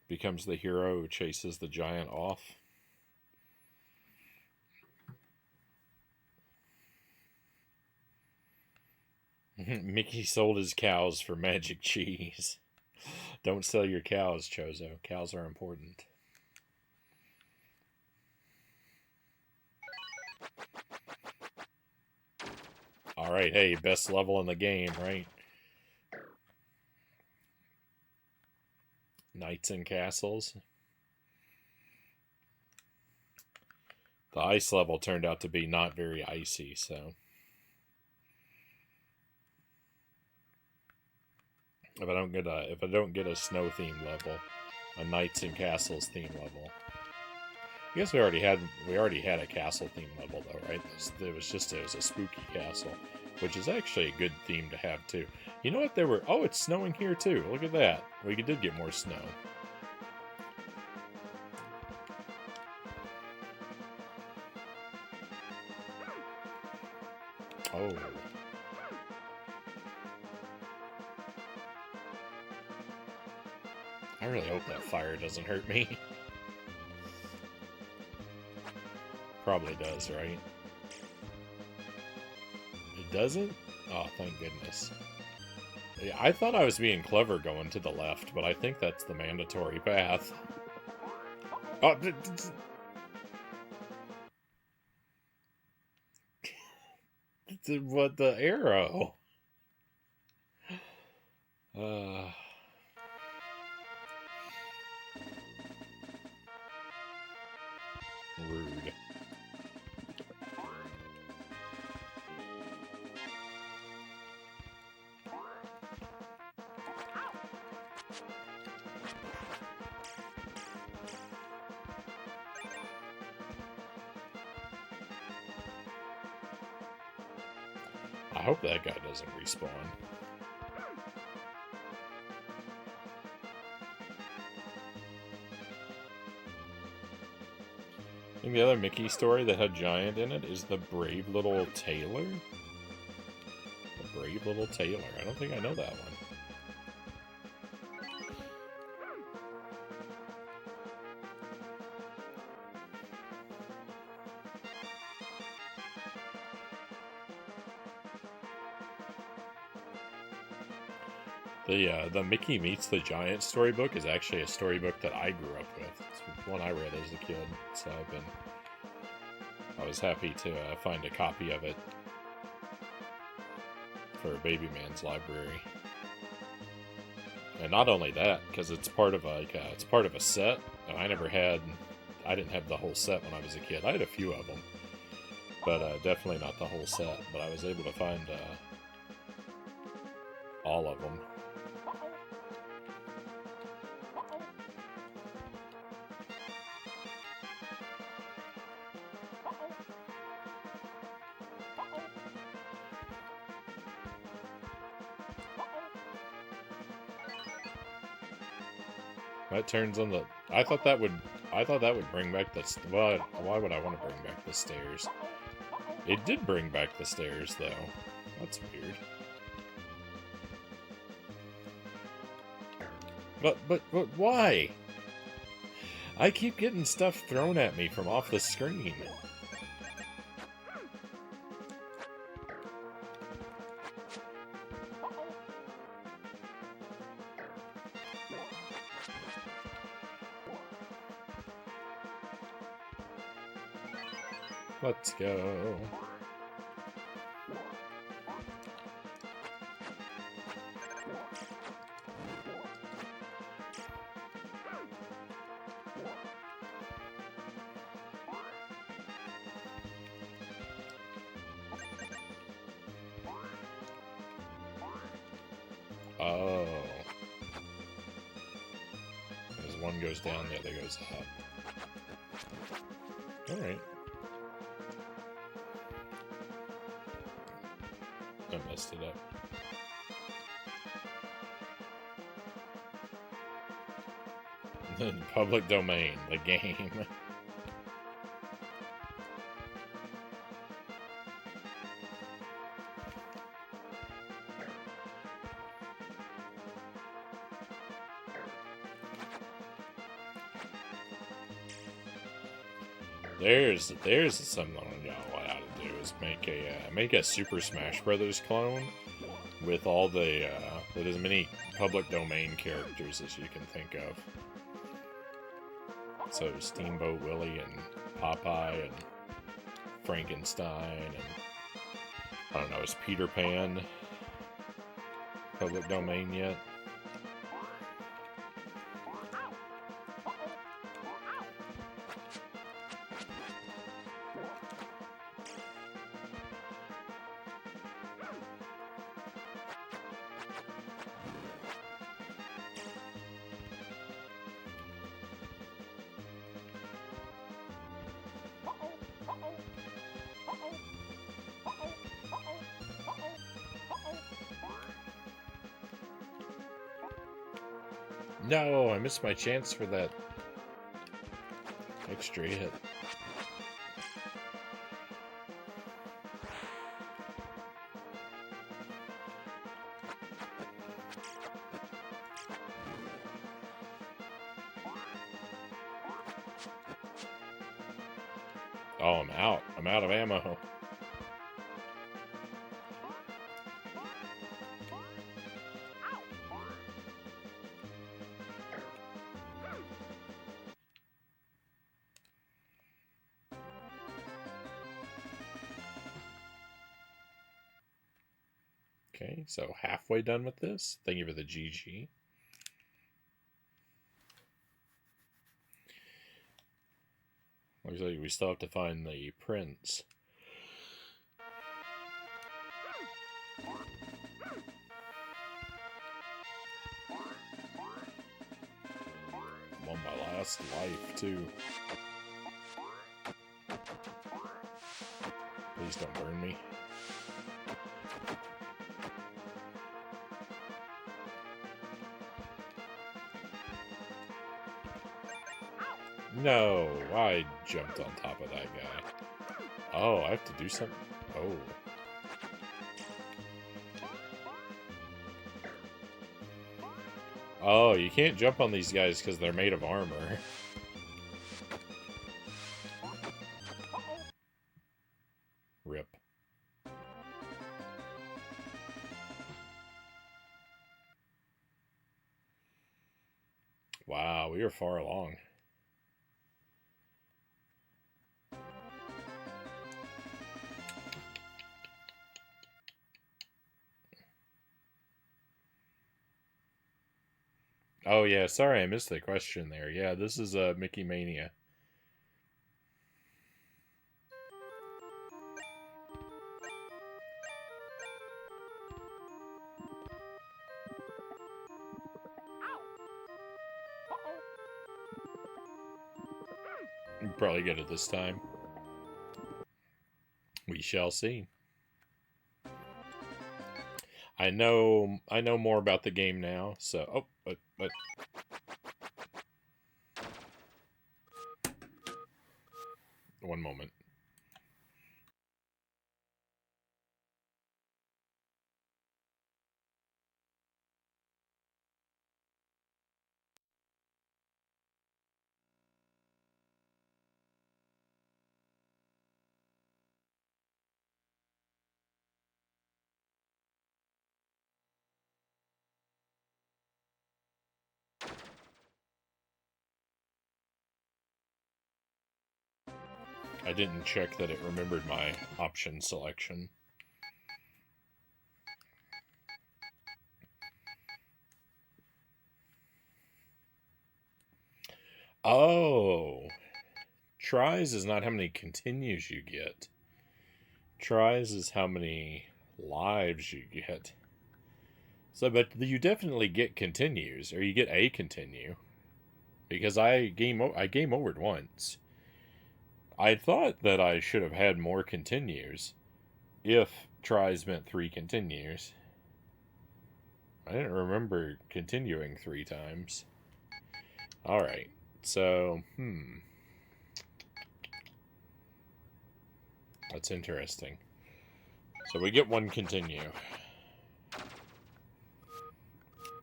becomes the hero who chases the giant off. Mickey sold his cows for magic cheese. Don't sell your cows, Chozo. Cows are important. Alright, hey, best level in the game, right? Knights and Castles. The ice level turned out to be not very icy, so... If I don't get a snow theme level, a Knights and Castles theme level. I guess we already had a castle theme level though, right? It was a spooky castle, which is actually a good theme to have too. You know what? Oh, it's snowing here too. Look at that. We did get more snow. Oh. I really hope that fire doesn't hurt me. Probably does, right? It doesn't? Oh, thank goodness. Yeah, I thought I was being clever going to the left, but I think that's the mandatory path. Oh, what the arrow? Rude. I hope that guy doesn't respawn. I think the other Mickey story that had Giant in it is The Brave Little Tailor. The Brave Little Tailor. I don't think I know that one. The Mickey Meets the Giant storybook is actually a storybook that I grew up with. It's one I read as a kid, so I was happy to find a copy of it for Baby Man's library. And not only that, because it's part of a set, and I didn't have the whole set when I was a kid. I had a few of them, but definitely not the whole set. But I was able to find all of them. That turns on the. I thought that would bring back the. Well, why would I want to bring back the stairs? It did bring back the stairs, though. That's weird. But why? I keep getting stuff thrown at me from off the screen. Let's go. Oh. As one goes down, the other goes up. Alright. I messed it up. Public domain, the game. There's something y'all ought to do is make a Super Smash Brothers clone with all the with as many public domain characters as you can think of. So Steamboat Willie and Popeye and Frankenstein and I don't know, is Peter Pan public domain yet? No, I missed my chance for that extra hit. Oh, I'm out. I'm out of ammo. Okay, so halfway done with this. Thank you for the GG. Looks like we still have to find the prince. I'm on my last life, too. Please don't burn me. No, I jumped on top of that guy. Oh, I have to do something? Oh. Oh, you can't jump on these guys because they're made of armor. Rip. Wow, we are far along. Oh yeah, sorry I missed the question there. Yeah, this is Mickey Mania. You can probably get it this time. We shall see. I know more about the game now, so but one moment. I didn't check that it remembered my option selection. Oh, tries is not how many continues you get. Tries is how many lives you get. So, but you definitely get continues, or you get a continue, because I game overed once. I thought that I should have had more continues, if tries meant 3 continues. I didn't remember continuing 3 times. Alright, so, that's interesting. So we get 1 continue.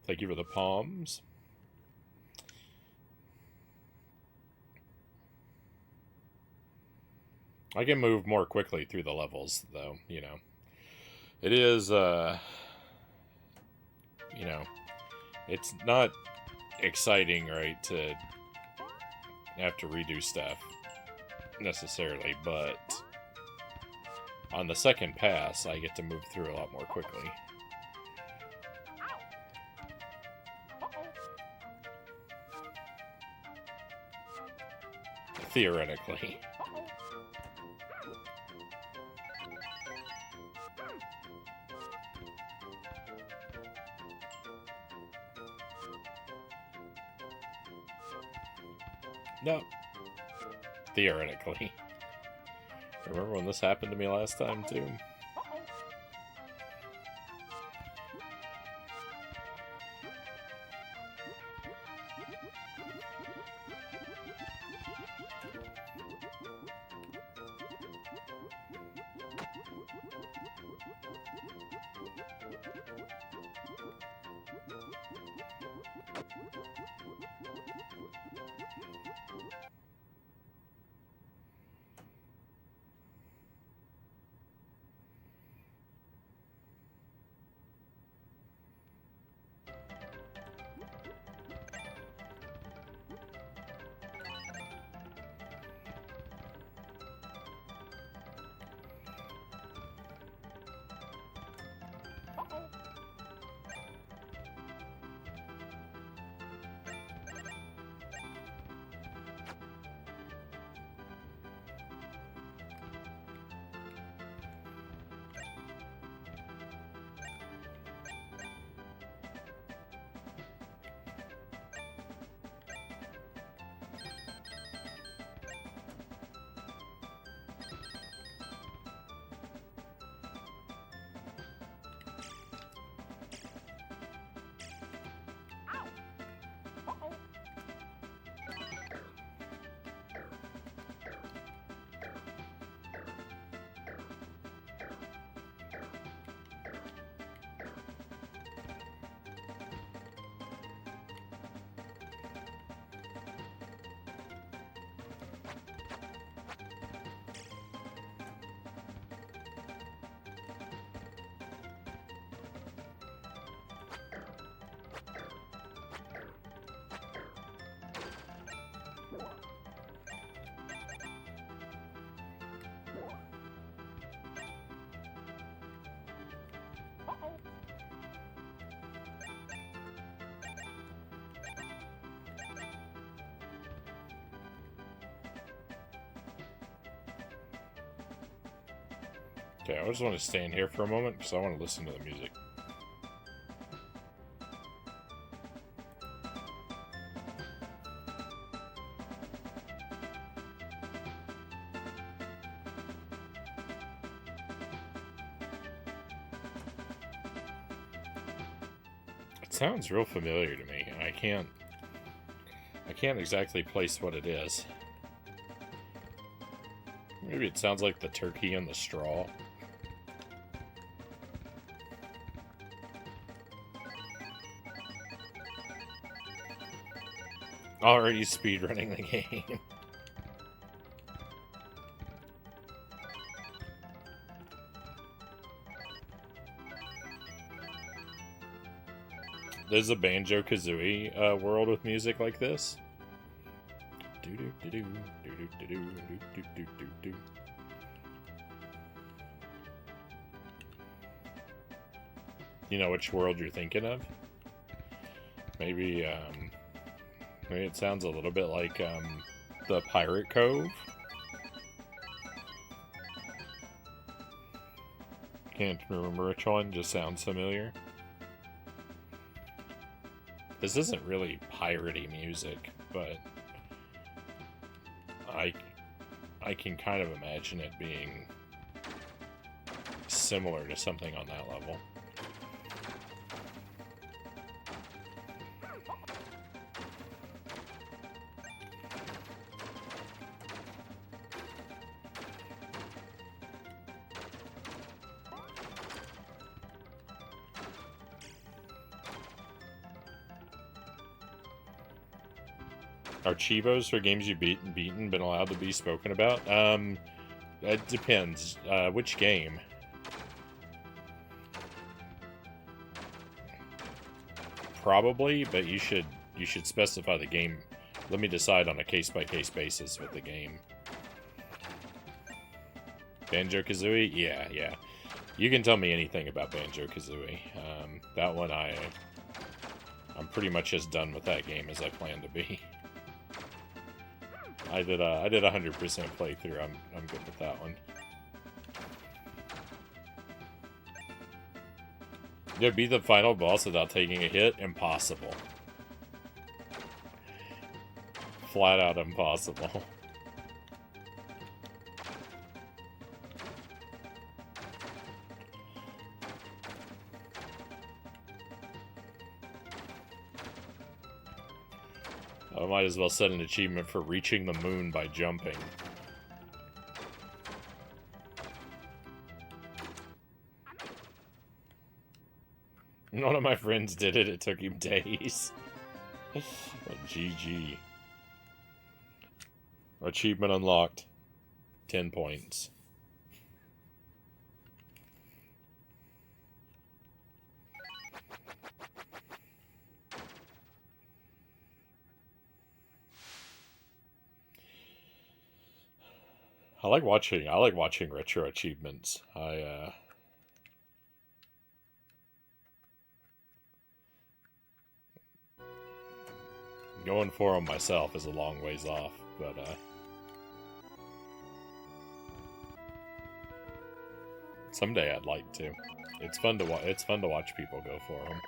Thank you for the palms. I can move more quickly through the levels, though, you know. It is, you know, it's not exciting, right, to have to redo stuff, necessarily, but on the second pass, I get to move through a lot more quickly. Theoretically. No. Theoretically. Remember when this happened to me last time, too? Okay, I just want to stand here for a moment because I want to listen to the music. It sounds real familiar to me, and I can't exactly place what it is. Maybe it sounds like the turkey and the straw. Already speedrunning the game. There's a Banjo-Kazooie world with music like this. You know which world you're thinking of? Maybe it sounds a little bit like the Pirate Cove. Can't remember which one, just sounds familiar. This isn't really piratey music, but I can kind of imagine it being similar to something on that level. Are Chivos for games you've beaten been allowed to be spoken about? It depends. Which game? Probably, but you should specify the game. Let me decide on a case-by-case basis with the game. Banjo-Kazooie? Yeah. You can tell me anything about Banjo-Kazooie. That one I'm pretty much as done with that game as I plan to be. I did 100% playthrough. I'm good with that one. Yeah, beat the final boss without taking a hit? Impossible. Flat out impossible. I might as well set an achievement for reaching the moon by jumping. One of my friends did it. It took him days. Oh, GG. Achievement unlocked. 10 points. I like watching retro achievements. Going for them myself is a long ways off, but someday I'd like to. It's fun to watch people go for them.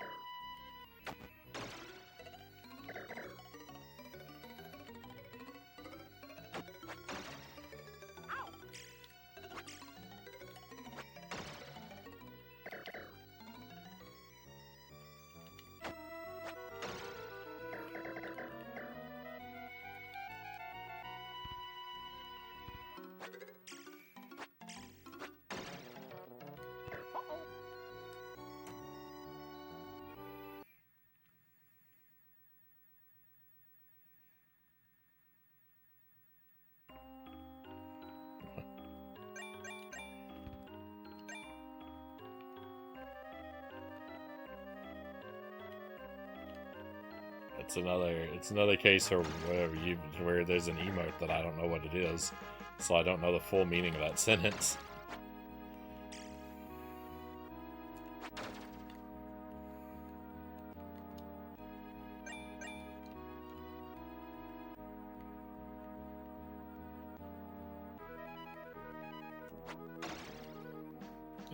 It's another case where there's an emote that I don't know what it is, so I don't know the full meaning of that sentence.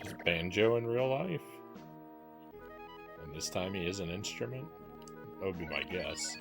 Is banjo in real life? And this time he is an instrument? That would be my guess.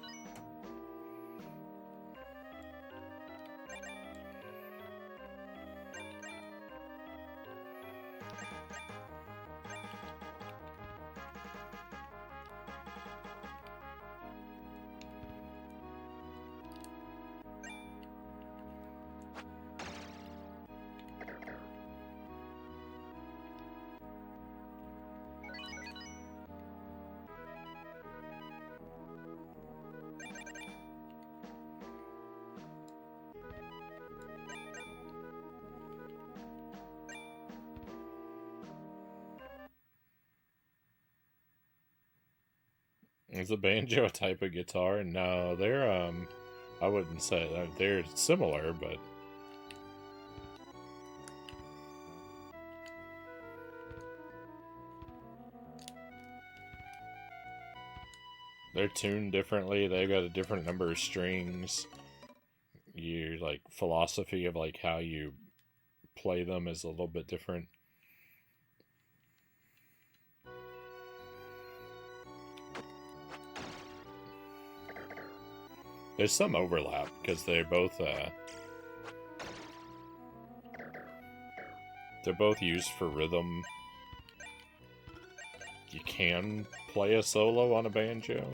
Is the banjo a type of guitar? No, they're, I wouldn't say that. They're similar, but... they're tuned differently. They've got a different number of strings. Your, like, philosophy of, like, how you play them is a little bit different. There's some overlap because they're both used for rhythm. You can play a solo on a banjo.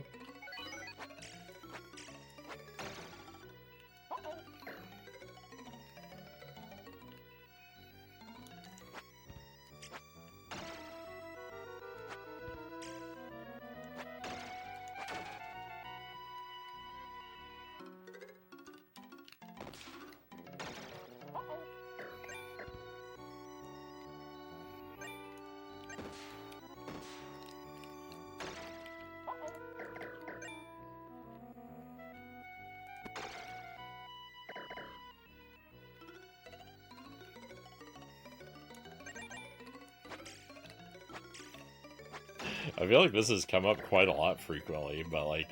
I feel like this has come up quite a lot frequently, but like,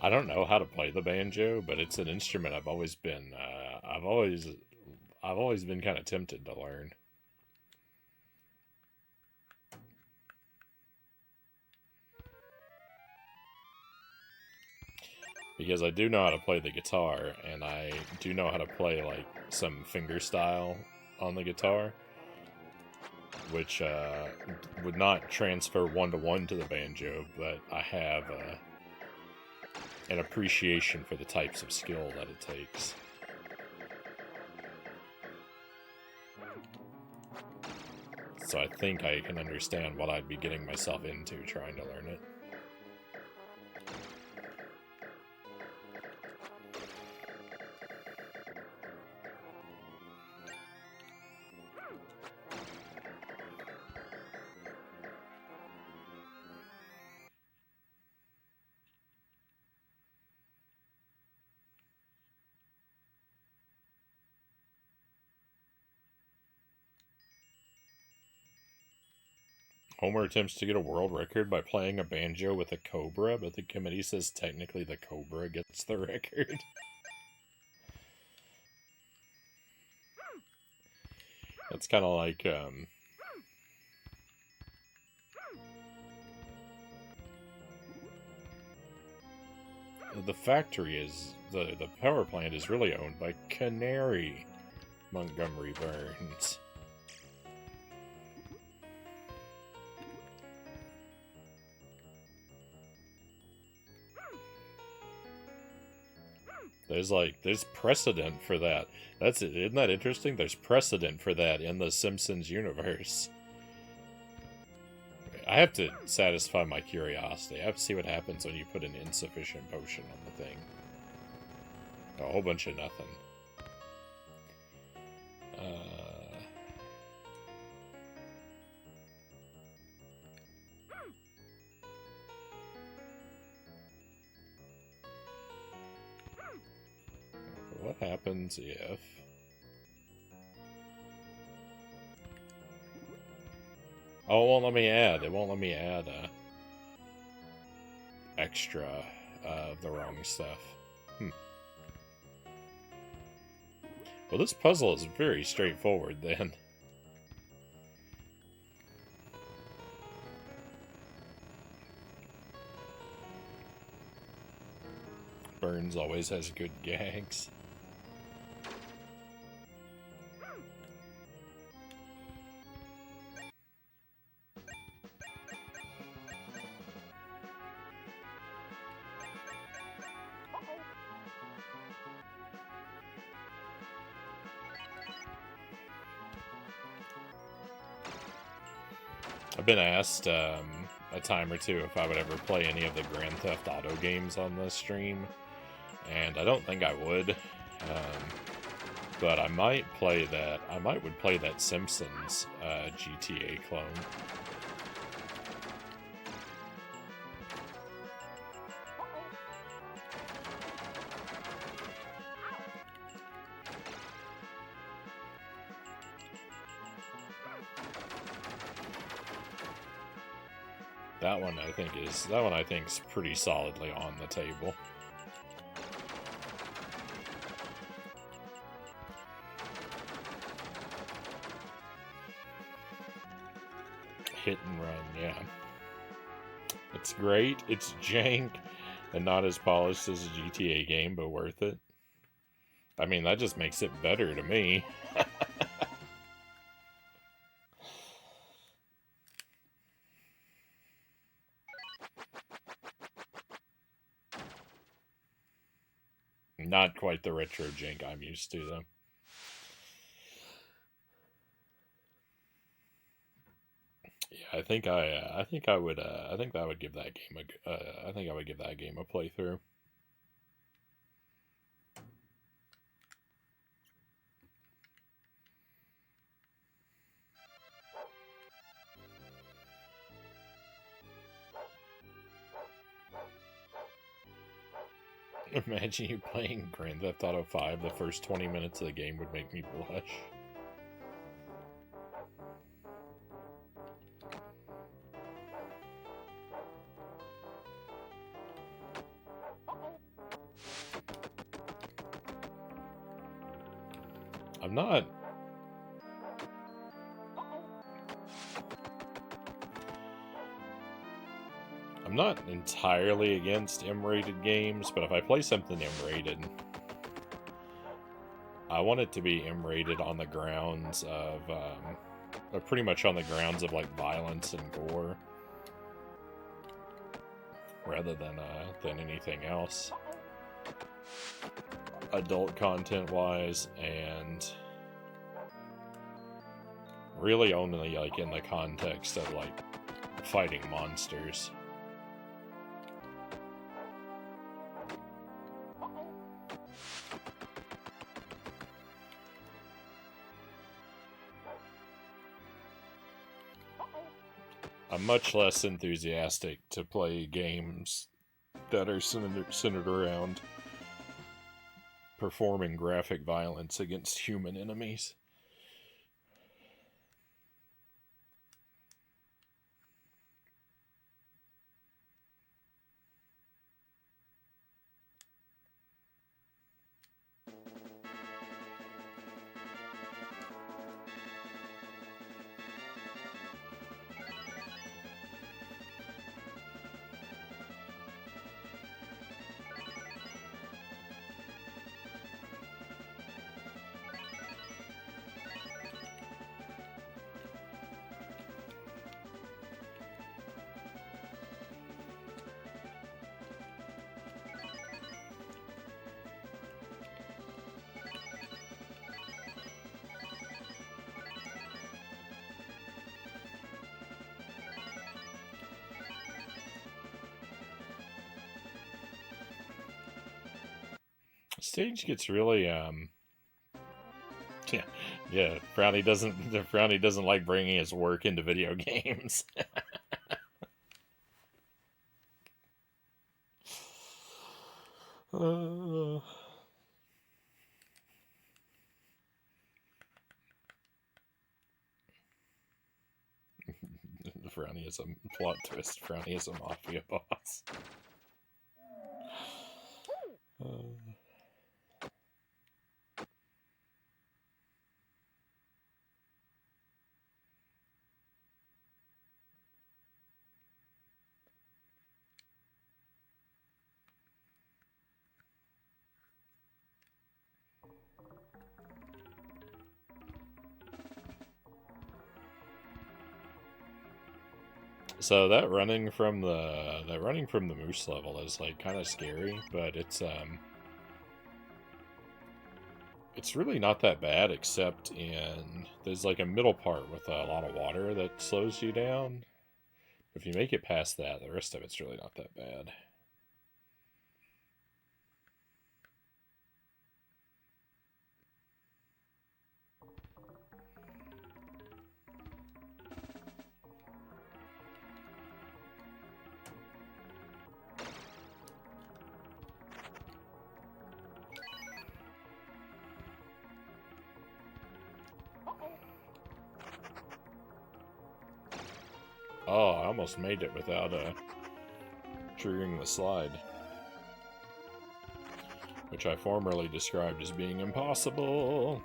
I don't know how to play the banjo, but it's an instrument I've always been, I've always been kind of tempted to learn. Because I do know how to play the guitar, and I do know how to play, like, some fingerstyle on the guitar, which would not transfer one-to-one to the banjo, but I have an appreciation for the types of skill that it takes. So I think I can understand what I'd be getting myself into trying to learn it. Homer attempts to get a world record by playing a banjo with a cobra, but the committee says technically the cobra gets the record. That's kind of like, the factory is, the power plant is really owned by Canary Montgomery Burns. There's precedent for that. That's it. Isn't that interesting? There's precedent for that in the Simpsons universe. I have to satisfy my curiosity. I have to see what happens when you put an insufficient potion on the thing. A whole bunch of nothing. What happens if... Oh, it won't let me add. It won't let me add extra of the wrong stuff. Well, this puzzle is very straightforward, then. Burns always has good gags. I've been asked a time or two if I would ever play any of the Grand Theft Auto games on this stream, and I don't think I would. But I might play that. I would play that Simpsons GTA clone. That one I think is pretty solidly on the table. Hit and run, yeah. It's great, it's jank, And not as polished as a GTA game, but worth it. I mean, that just makes it better to me. Not quite the retro jank I'm used to, though. Yeah, I think I would I think I would give that game a I think I would give that game a playthrough. Imagine you playing Grand Theft Auto 5, the first 20 minutes of the game would make me blush. I'm not entirely against M-rated games, but if I play something M-rated, I want it to be M-rated on the grounds of, pretty much on the grounds of, like, violence and gore, rather than anything else, adult content-wise, and really only, like, in the context of, like, fighting monsters. I'm much less enthusiastic to play games that are centered around performing graphic violence against human enemies. Stage gets really yeah, Frownie doesn't like bringing his work into video games. Frownie is a plot twist. Frownie is a mafia boss. So that running from the moose level is like kind of scary, but it's really not that bad, except there's like a middle part with a lot of water that slows you down. If you make it past that, the rest of it's really not that bad. Oh, I almost made it without triggering the slide, which I formerly described as being impossible.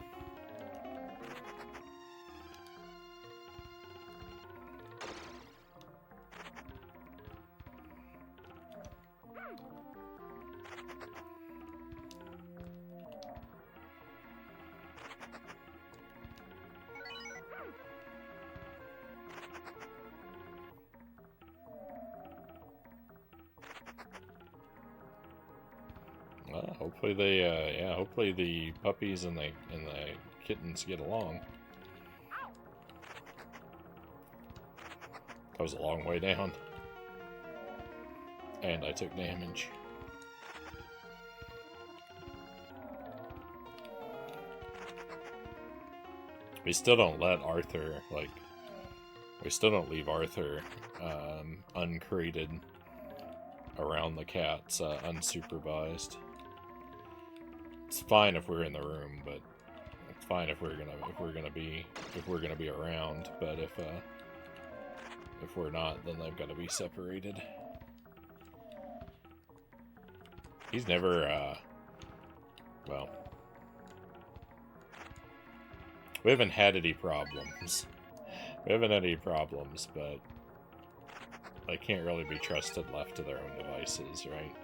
Hopefully they, yeah, hopefully the puppies and the kittens get along. That was a long way down. And I took damage. We still don't let Arthur, like, we still don't leave Arthur uncrated around the cats, unsupervised. It's fine if we're in the room, but it's fine if we're gonna be around. But if we're not, then they've got to be separated. He's never, well, we haven't had any problems. We haven't had any problems, but they can't really be trusted left to their own devices, right?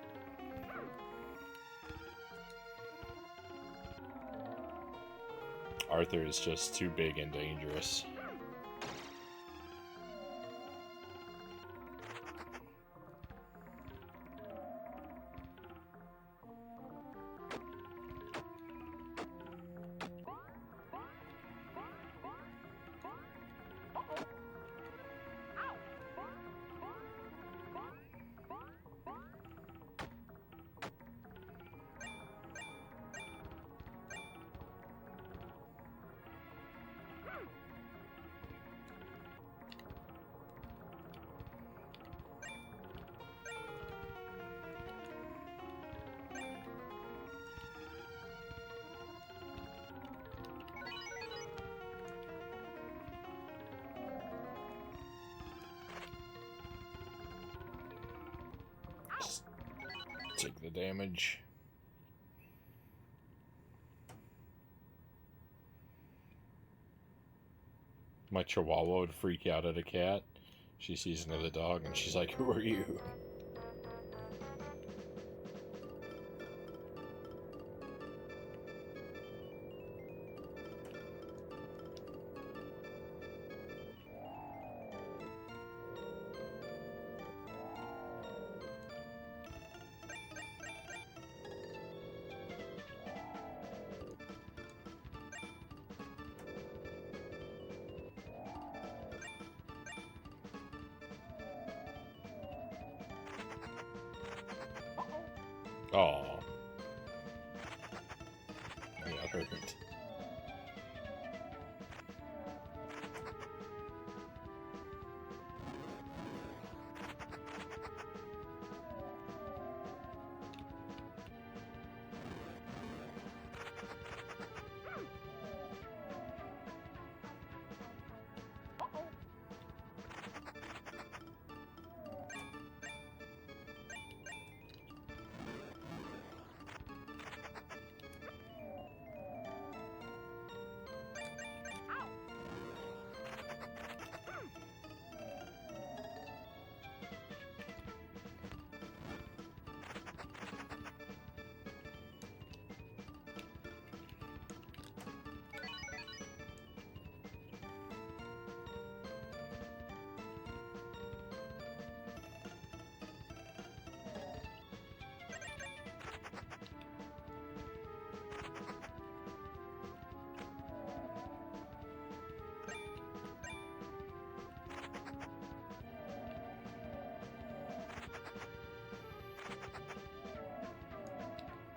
Arthur is just too big and dangerous. Take the damage. My Chihuahua would freak out at a cat. She sees another dog and she's like, "Who are you?" Oh. Yeah, perfect.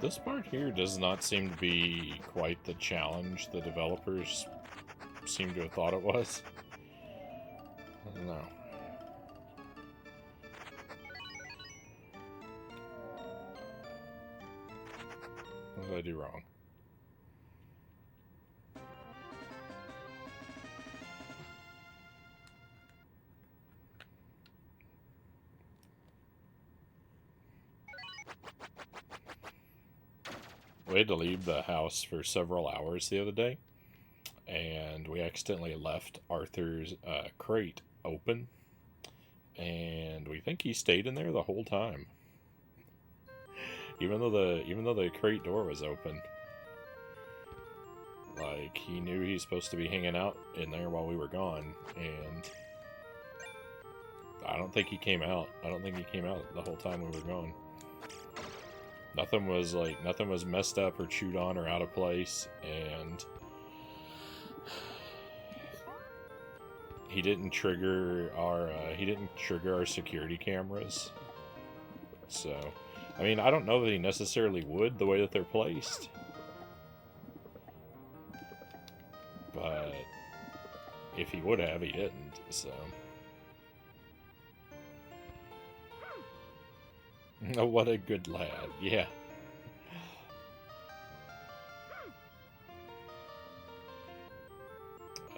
This part here does not seem to be quite the challenge the developers seem to have thought it was. I don't know. What did I do wrong? We had to leave the house for several hours the other day, and we accidentally left Arthur's crate open, and we think he stayed in there the whole time, even though the crate door was open. Like, he knew he's supposed to be hanging out in there while we were gone, and I don't think he came out. I don't think he came out the whole time we were gone. Nothing was messed up or chewed on or out of place, and he didn't trigger our security cameras. So, I mean, I don't know that he necessarily would the way that they're placed, but if he would have, he didn't. So, oh, what a good lad! Yeah.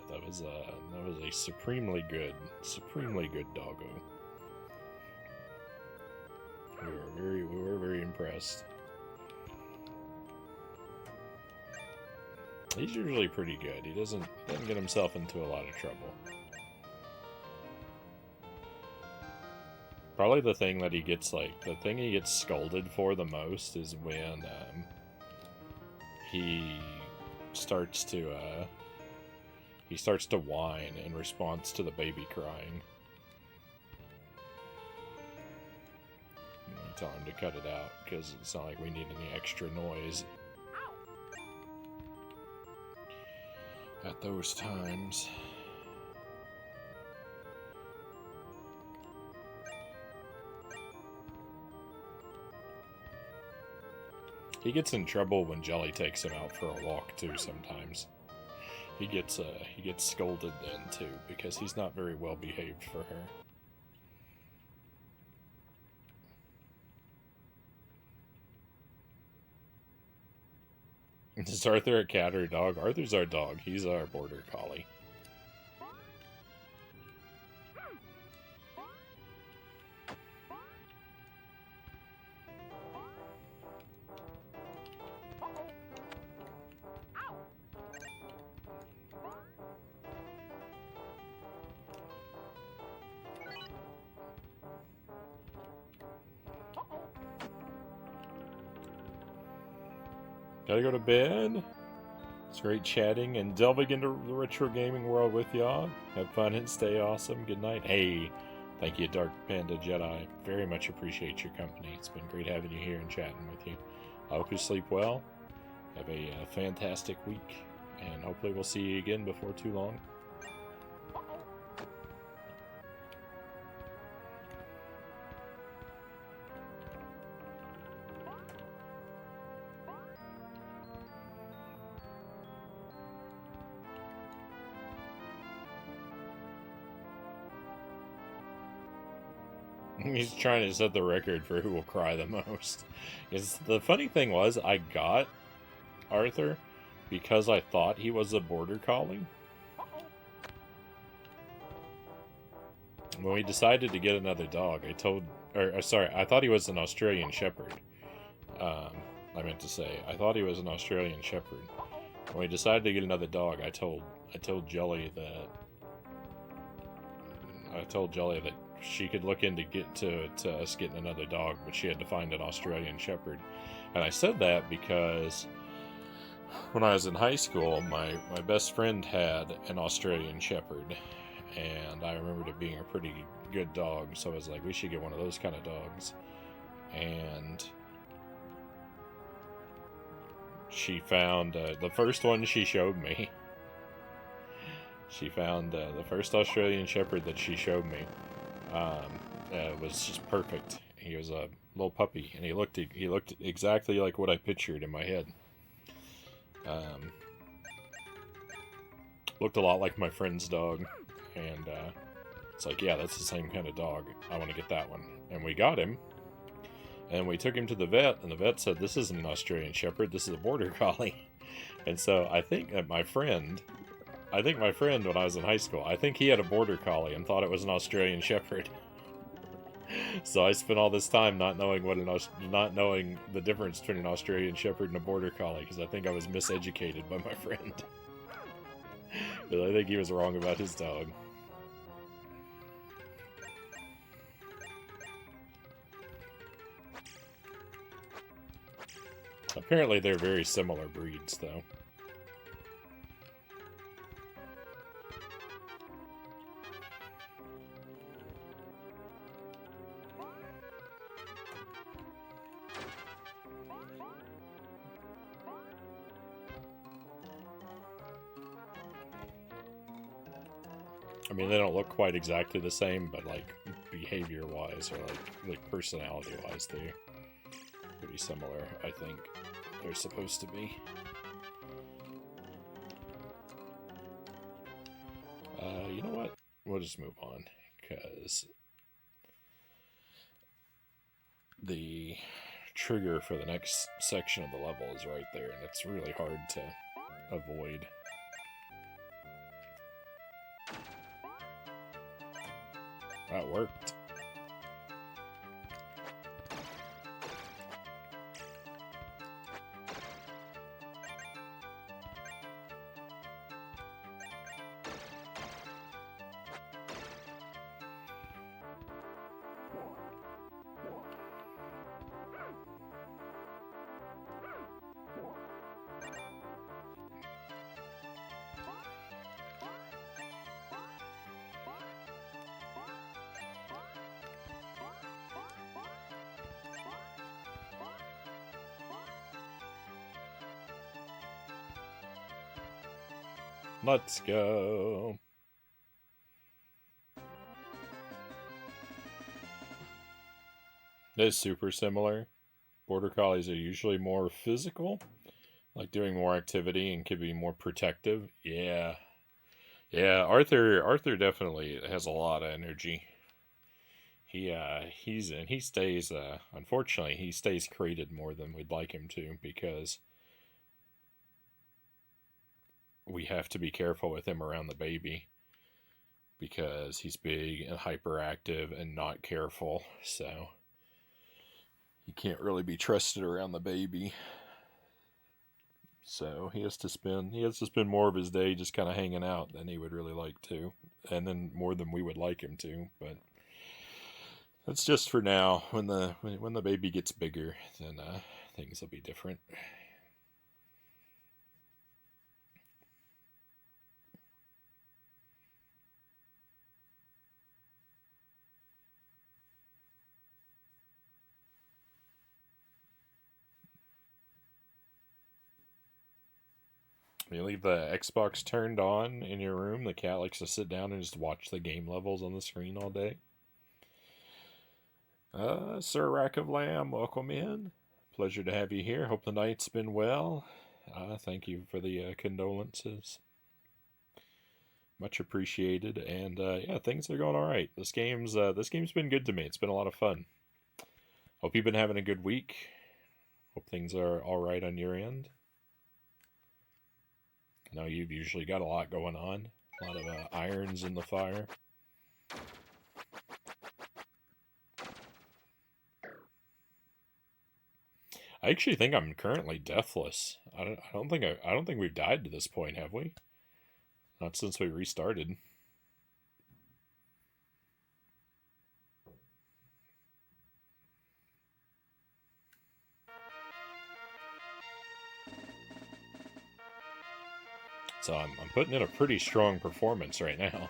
That was a supremely good doggo. We were very impressed. He's usually pretty good. He doesn't get himself into a lot of trouble. Probably the thing that he gets scolded for the most is when he starts to whine in response to the baby crying. I tell him to cut it out because it's not like we need any extra noise at those times. He gets in trouble when Jelly takes him out for a walk too sometimes. He gets scolded then too because he's not very well behaved for her. Is Arthur a cat or a dog? Arthur's our dog. He's our border collie. Gotta go to bed. It's great chatting and delving into the retro gaming world with y'all. Have fun and stay awesome. Good night. Hey, thank you, Dark Panda Jedi. Very much appreciate your company. It's been great having you here and chatting with you. I hope you sleep well. Have a fantastic week. And hopefully we'll see you again before too long. He's trying to set the record for who will cry the most. The funny thing was, I got Arthur because I thought he was a border collie. When we decided to get another dog, I thought he was an Australian Shepherd. I meant to say, I thought he was an Australian Shepherd. When we decided to get another dog, I told Jelly that she could look into us getting another dog, but she had to find an Australian Shepherd. And I said that because when I was in high school, my best friend had an Australian Shepherd, and I remembered it being a pretty good dog, so I was like, we should get one of those kind of dogs. And she found the first one she showed me. She found the first Australian Shepherd that she showed me. Was just perfect. He was a little puppy, and he looked exactly like what I pictured in my head. Looked a lot like my friend's dog, and it's like, yeah, that's the same kind of dog. I want to get that one. And we got him, and we took him to the vet, and the vet said, this isn't an Australian Shepherd, this is a border collie. And so I think that my friend, when I was in high school, I think he had a border collie and thought it was an Australian Shepherd. So I spent all this time not knowing the difference between an Australian Shepherd and a border collie, because I think I was miseducated by my friend. But I think he was wrong about his dog. Apparently they're very similar breeds, though. I mean, they don't look quite exactly the same, but like behavior-wise or like personality-wise, they're pretty similar. I think they're supposed to be. You know what? We'll just move on because the trigger for the next section of the level is right there, and it's really hard to avoid. That worked. Let's go. It's super similar. Border Collies are usually more physical, like doing more activity and can be more protective. Yeah. Yeah, Arthur definitely has a lot of energy. He stays unfortunately he stays crated more than we'd like him to because we have to be careful with him around the baby because he's big and hyperactive and not careful, so he can't really be trusted around the baby. So he has to spend more of his day just kind of hanging out than he would really like to, and then more than we would like him to. But that's just for now. When the baby gets bigger, then things will be different. You leave the Xbox turned on in your room, the cat likes to sit down and just watch the game levels on the screen all day. Sir Rack of Lamb, welcome in. Pleasure to have you here. Hope the night's been well. Thank you for the condolences. Much appreciated. And yeah, things are going all right. This game's been good to me. It's been a lot of fun. Hope you've been having a good week. Hope things are all right on your end. I know you've usually got a lot going on. A lot of irons in the fire. I actually think I'm currently deathless. I don't think we've died to this point, have we? Not since we restarted. So I'm putting in a pretty strong performance right now.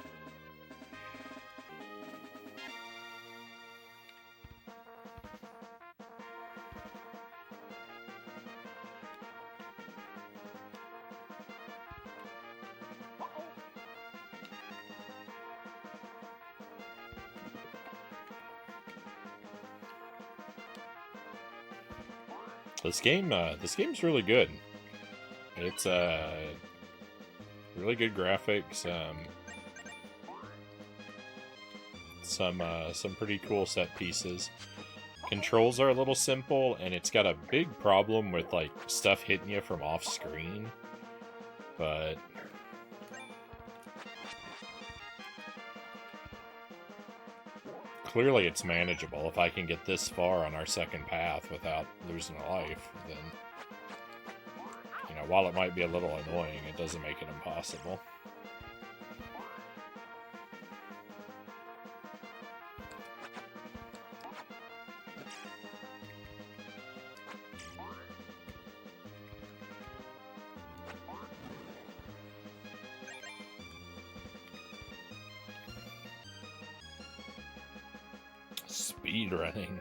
This game's really good. It's really good graphics. Some pretty cool set pieces. Controls are a little simple, and it's got a big problem with like stuff hitting you from off screen. But clearly it's manageable. If I can get this far on our second path without losing a life, then, you know, while it might be a little annoying, it doesn't make it impossible. Speed running.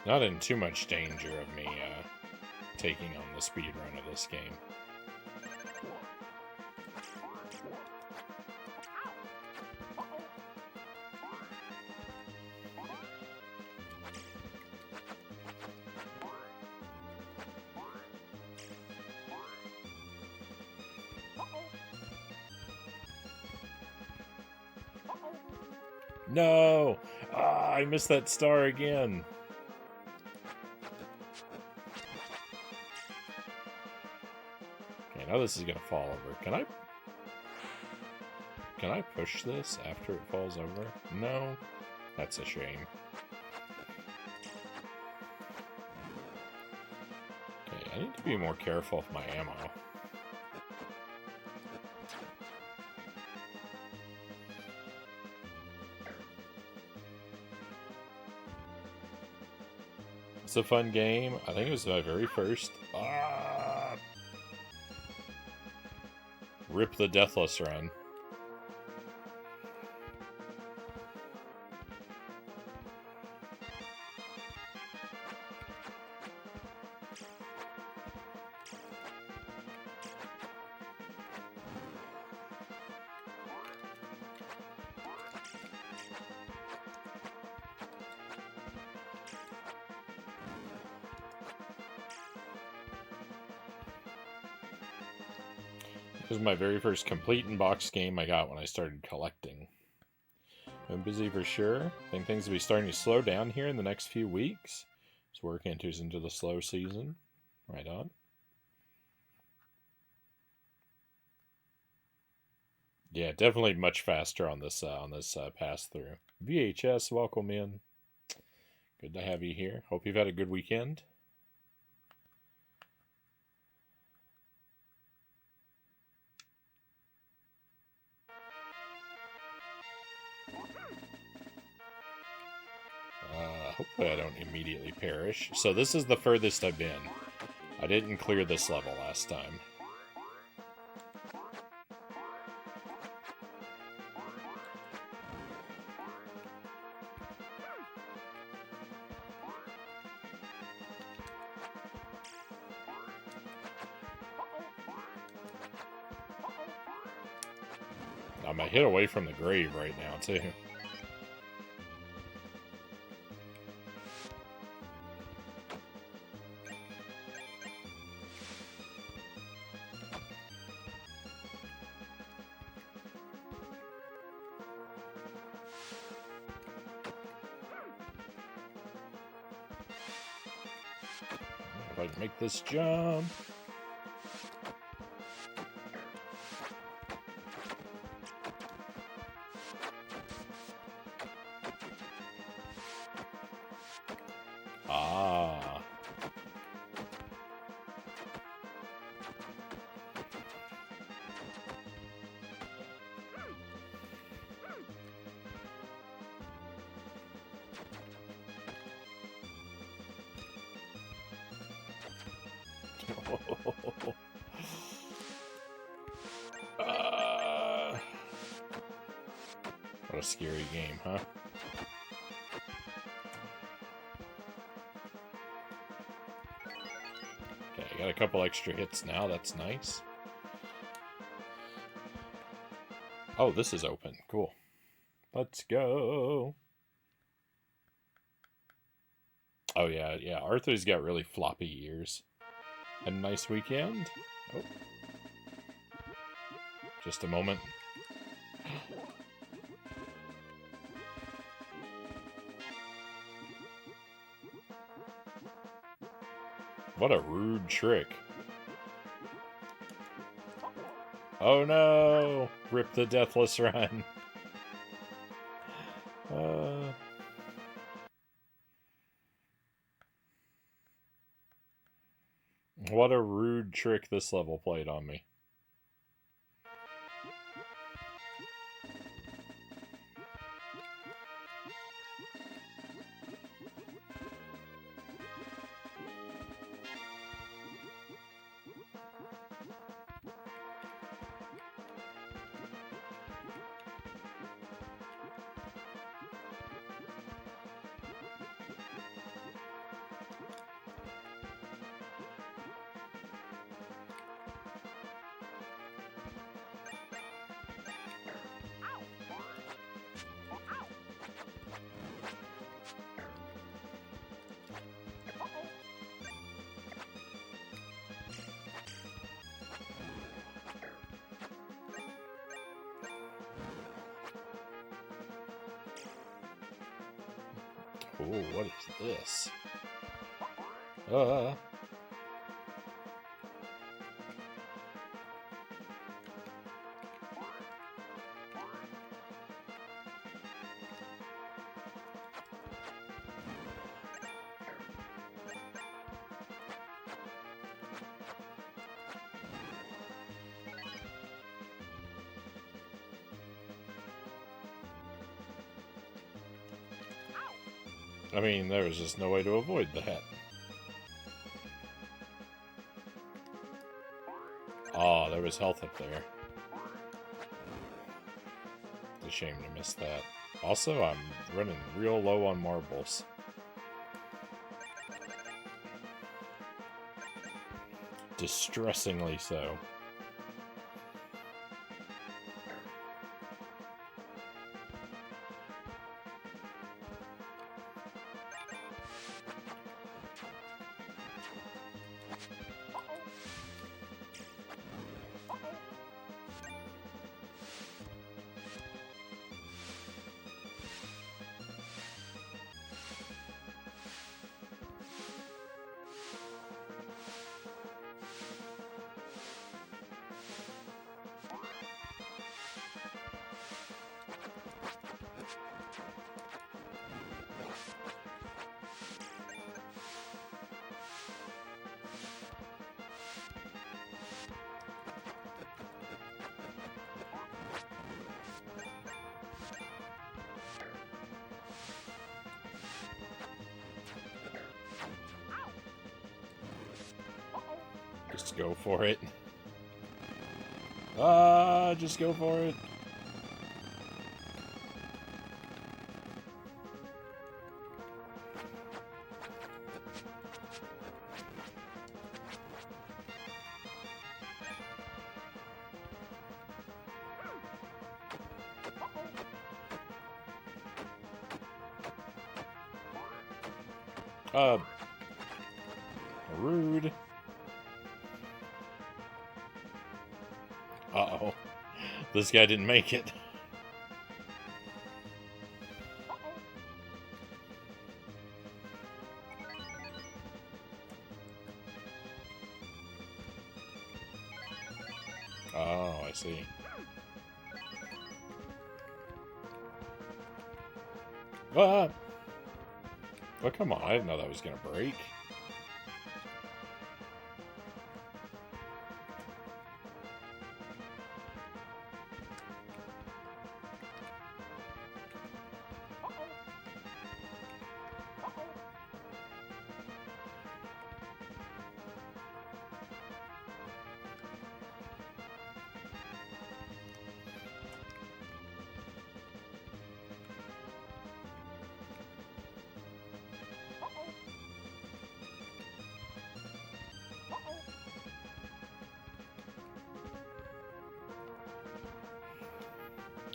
Not in too much danger of me taking on the speed run of this game. No! Ah, I missed that star again. Okay, now this is gonna fall over. Can I push this after it falls over? No? That's a shame. Okay, I need to be more careful with my ammo. It's a fun game. I think it was my very first. Ah! Rip the Deathless Run. This was my very first complete in-box game I got when I started collecting. I'm busy for sure. I think things will be starting to slow down here in the next few weeks. As work enters into the slow season. Right on. Yeah, definitely much faster on this pass-through. VHS, welcome in. Good to have you here. Hope you've had a good weekend. Hopefully I don't immediately perish. So this is the furthest I've been. I didn't clear this level last time. I'm a hit away from the grave right now, too. If I can make this jump. Ah. What a scary game, huh? Okay, I got a couple extra hits now. That's nice. Oh, this is open. Cool. Let's go. Oh, yeah. Arthur's got really floppy ears. Had a nice weekend. Oh. Just a moment. What a rude trick. Oh no! Rip the Deathless Run. What a rude trick this level played on me. what is this? Uh. I mean, there was just no way to avoid that. Oh, there was health up there. It's a shame to miss that. Also, I'm running real low on marbles. Distressingly so. Just go for it. Just go for it. Rude. Uh-oh. This guy didn't make it. Oh, I see. Ah! Oh, come on. I didn't know that was gonna break.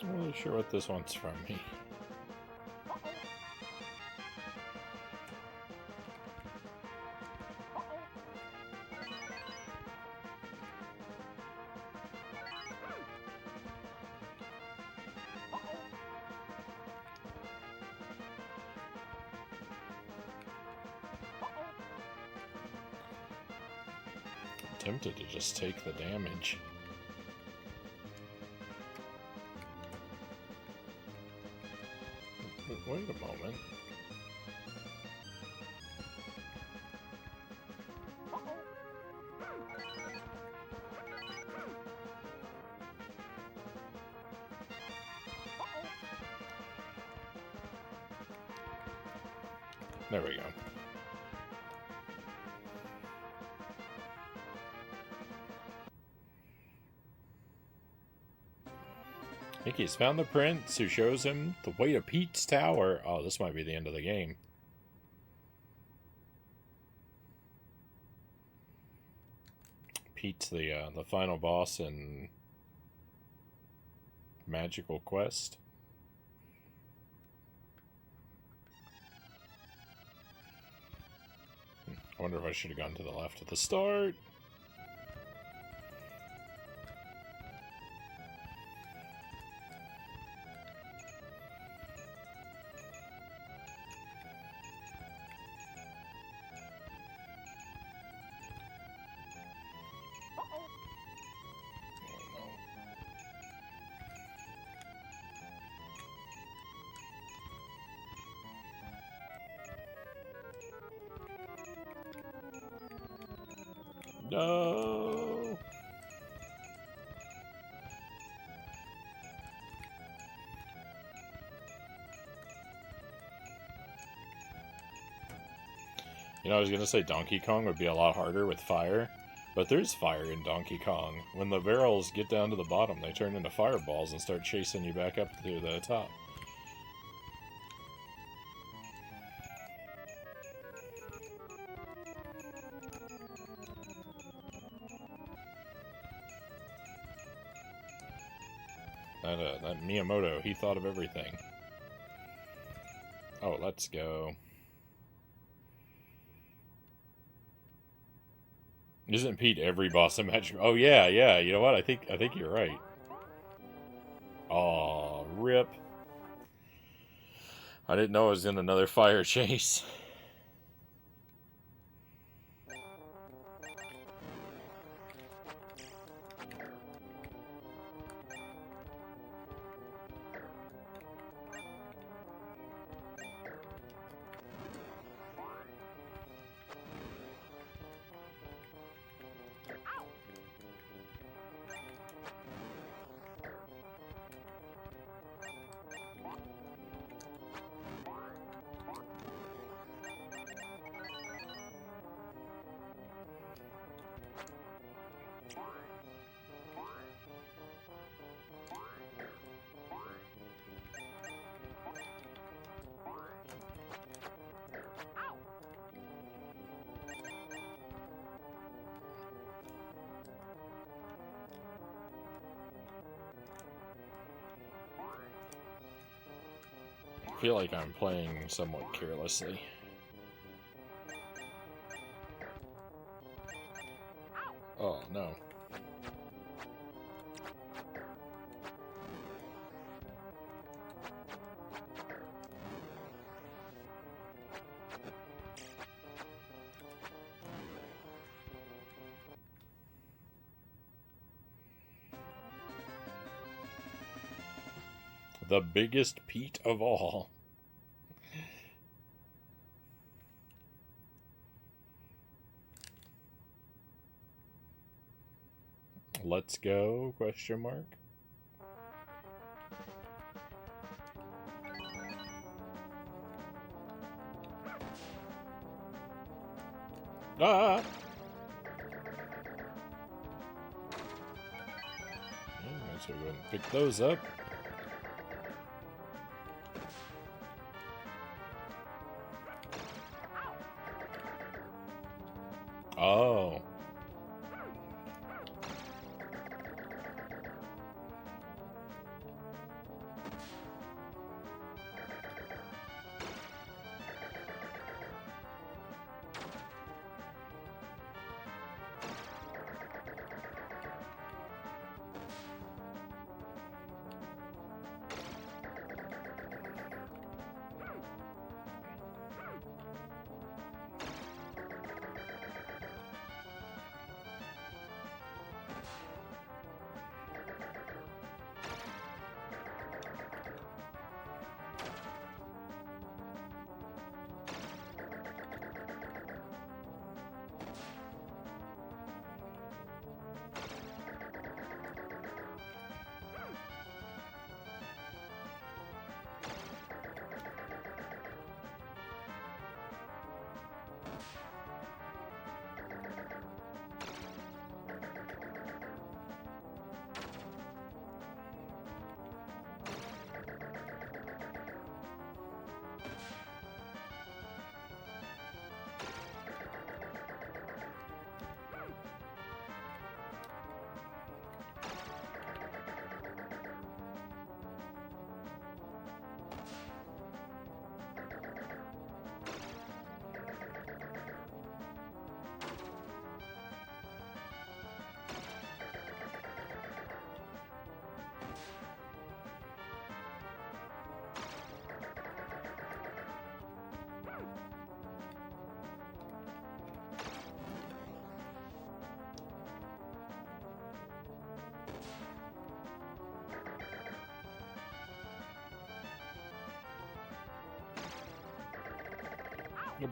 I'm not really sure what this wants from me. I'm tempted to just take the damage. Wait a moment. There we go. Mickey's found the prince who shows him the way to Pete's tower. Oh, this might be the end of the game. Pete's the final boss in Magical Quest. I wonder if I should have gone to the left at the start. No. You know, I was going to say Donkey Kong would be a lot harder with fire, but there's fire in Donkey Kong. When the barrels get down to the bottom, they turn into fireballs and start chasing you back up to the top. That Miyamoto, he thought of everything. Oh, let's go. Isn't Pete every boss in Magic? Oh yeah, yeah. You know what? I think you're right. Aw, rip. I didn't know I was in another fire chase. I feel like I'm playing somewhat carelessly. Oh, no. The biggest Pete of all. Let's go, question mark. Ah! So go ahead and pick those up. Oh.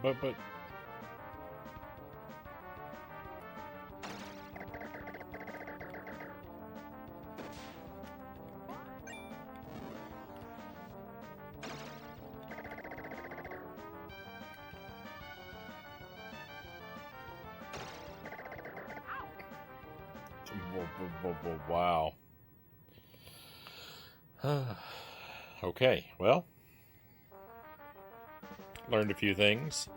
But Wow. Okay, well, learned a few things.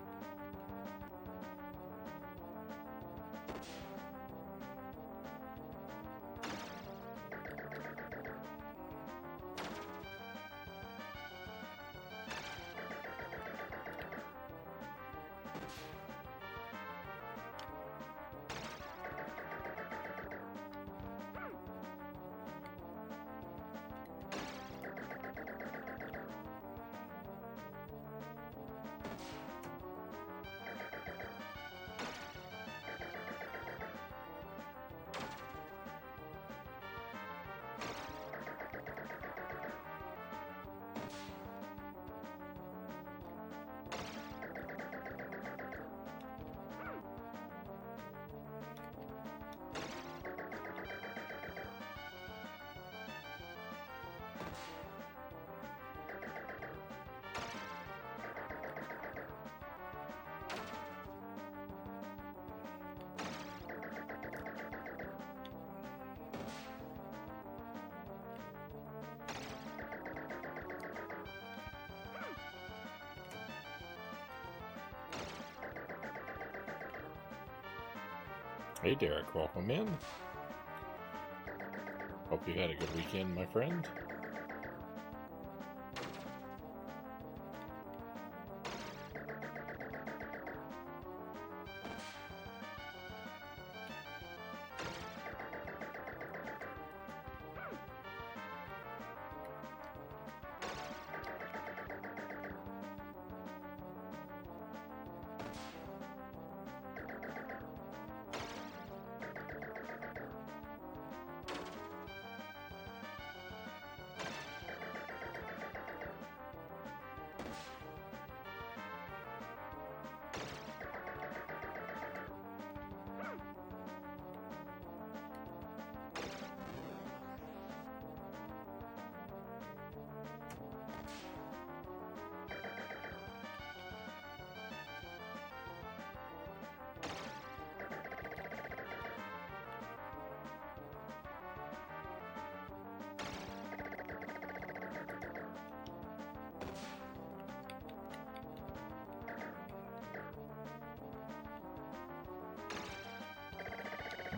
Hey, Derek, welcome in. Hope you had a good weekend, my friend.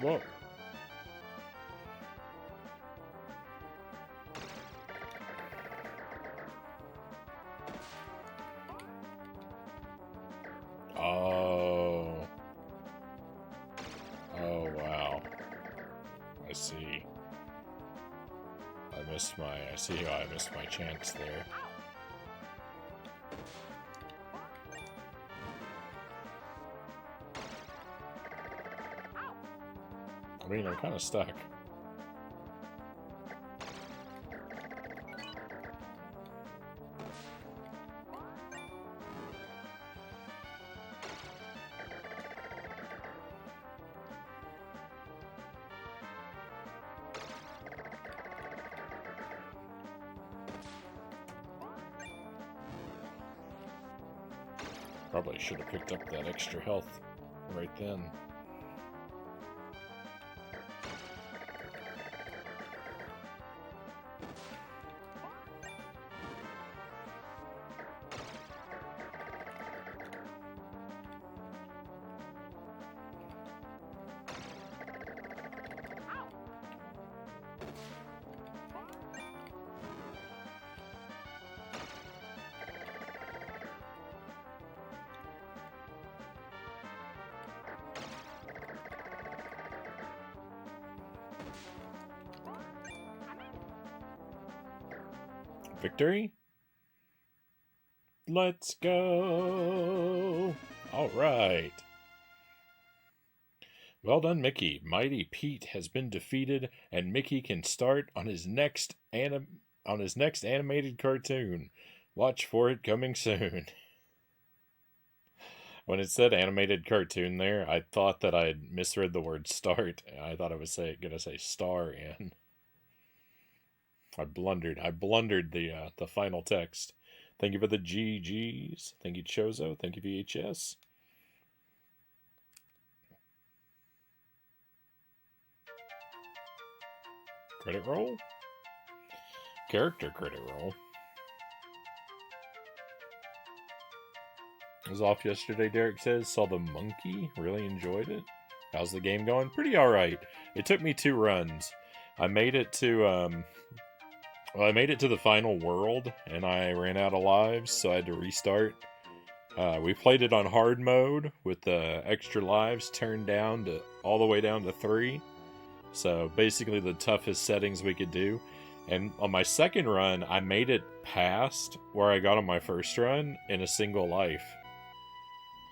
Whoa. Oh. Oh, wow. I see. I see how I missed my chance there. I mean, I'm kind of stuck. Probably should have picked up that extra health right then. Victory? Let's go! Alright. Well done, Mickey. Mighty Pete has been defeated, and Mickey can start on his next animated cartoon. Watch for it coming soon. When it said animated cartoon there, I thought that I had misread the word start. I thought I was gonna say star in. I blundered. I blundered the final text. Thank you for the GGs. Thank you, Chozo. Thank you, VHS. Credit roll? Character credit roll. I was off yesterday, Derek says. Saw the monkey. Really enjoyed it. How's the game going? Pretty alright. It took me 2 runs. I made it to, I made it to the final world, and I ran out of lives, so I had to restart. We played it on hard mode, with the extra lives turned down to all the way down to 3. So, basically the toughest settings we could do. And on my second run, I made it past where I got on my first run in a single life.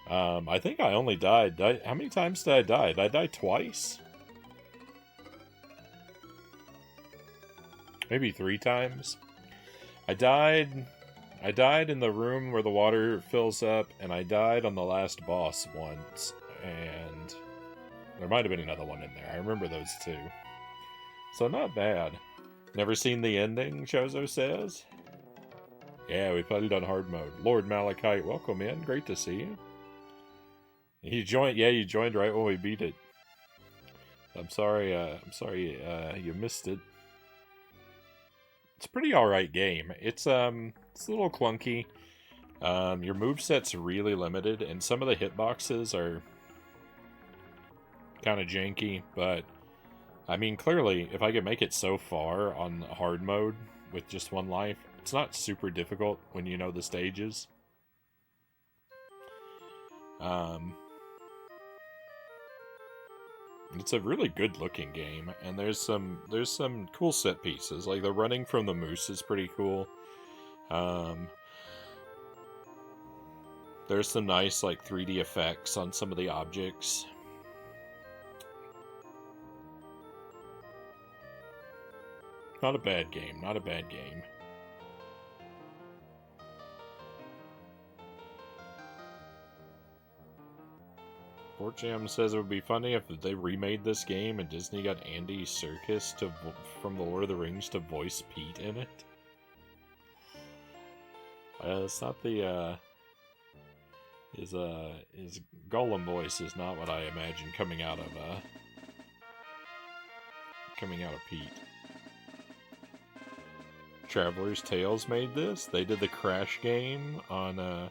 I think I only died. How many times did I die? Did I die twice? Maybe 3 times. I died in the room where the water fills up, and I died on the last boss once. And there might have been another one in there. I remember those 2. So not bad. Never seen the ending, Chozo says. Yeah, we played it on hard mode. Lord Malachite, welcome in. Great to see you. You joined right when we beat it. I'm sorry you missed it. It's a pretty alright game. It's a little clunky. Your moveset's really limited, and some of the hitboxes are kind of janky, but I mean, clearly, if I could make it so far on hard mode with just 1 life, it's not super difficult when you know the stages. It's a really good-looking game, and there's some cool set pieces. Like the running from the moose is pretty cool. There's some nice like 3D effects on some of the objects. Not a bad game. Not a bad game. Fort Jam says it would be funny if they remade this game and Disney got Andy Serkis from The Lord of the Rings to voice Pete in it. It's not the his Gollum voice is not what I imagine coming out of Pete. Traveler's Tales made this. They did the Crash game on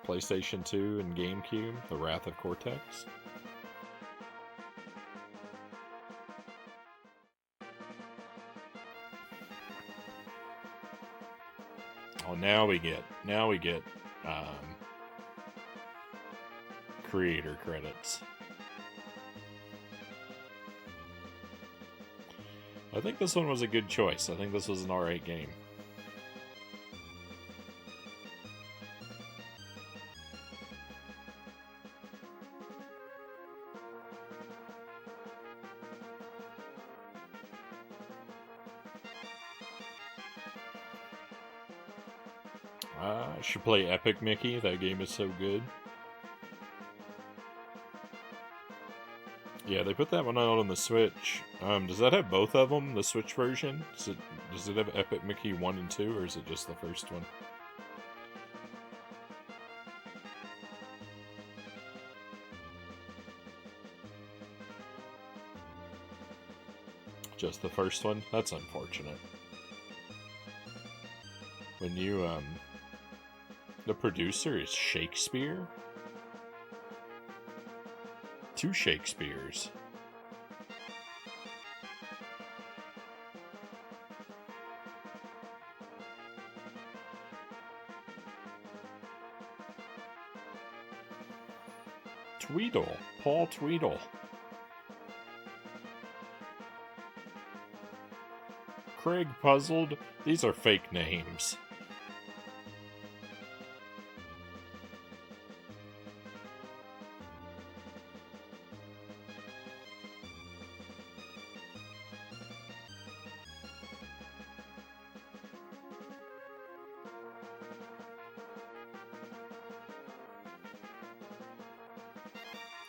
PlayStation 2 and GameCube, The Wrath of Cortex. Oh, now we get creator credits. I think this one was a good choice. I think this was an alright game. I should play Epic Mickey. That game is so good. Yeah, they put that one out on the Switch. Does that have both of them? The Switch version? Does it have Epic Mickey 1 and 2, or is it just the first one? Just the first one? That's unfortunate. When you, the producer is Shakespeare? 2 Shakespeares. Tweedle. Paul Tweedle. Craig Puzzled. These are fake names.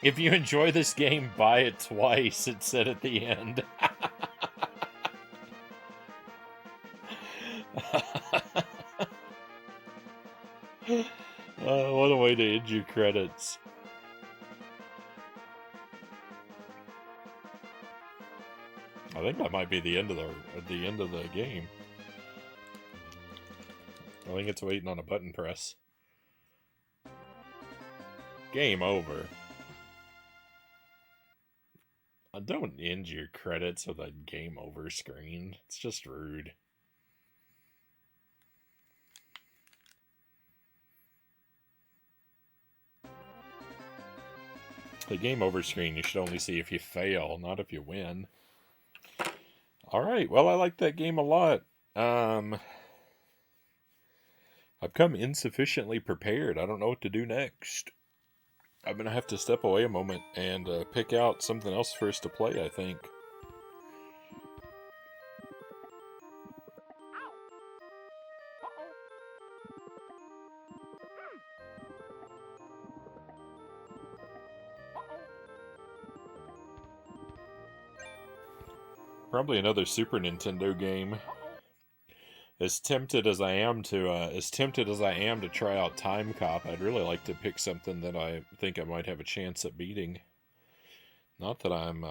If you enjoy this game, buy it twice, it said at the end. What a way to end your credits. I think that might be the end of the game. I think it's waiting on a button press. Game over. Don't end your credits with a game over screen. It's just rude. The game over screen you should only see if you fail, not if you win. Alright, well, I like that game a lot. I've come insufficiently prepared. I don't know what to do next. I'm going to have to step away a moment and pick out something else for us to play, I think. Probably another Super Nintendo game. As tempted as I am to try out Time Cop, I'd really like to pick something that I think I might have a chance at beating. Not that I'm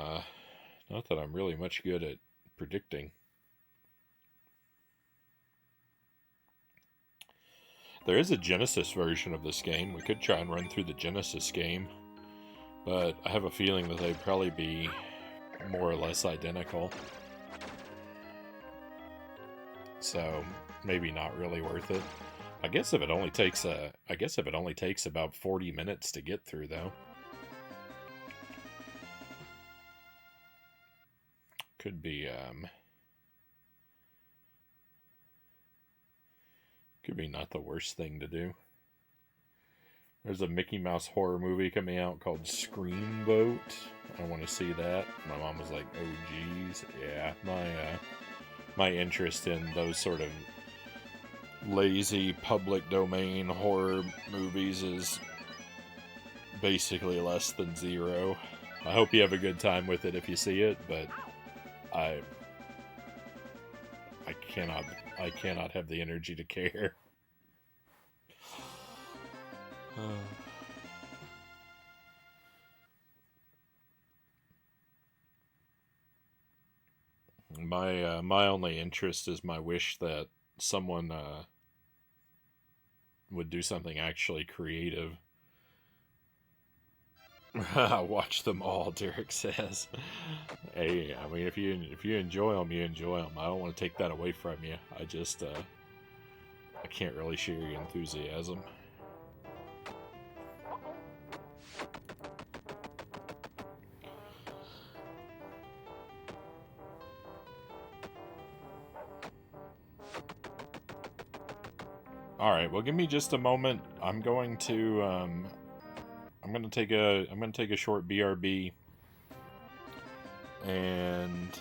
really much good at predicting. There is a Genesis version of this game. We could try and run through the Genesis game, but I have a feeling that they'd probably be more or less identical. So maybe not really worth it. I guess if it only takes about 40 minutes to get through, though. Could be not the worst thing to do. There's a Mickey Mouse horror movie coming out called Screamboat. I want to see that. My mom was like, "Oh, geez, yeah." My interest in those sort of lazy public domain horror movies is basically less than zero. I hope you have a good time with it if you see it, but I cannot have the energy to care. My only interest is my wish that someone would do something actually creative. Watch them all, Derek says. Hey, I mean, if you enjoy them, you enjoy them. I don't want to take that away from you. I just I can't really share your enthusiasm. All right, well, give me just a moment. I'm going to take a short BRB, and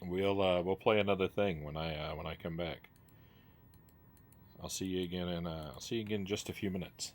we'll play another thing when I come back. I'll see you again in just a few minutes.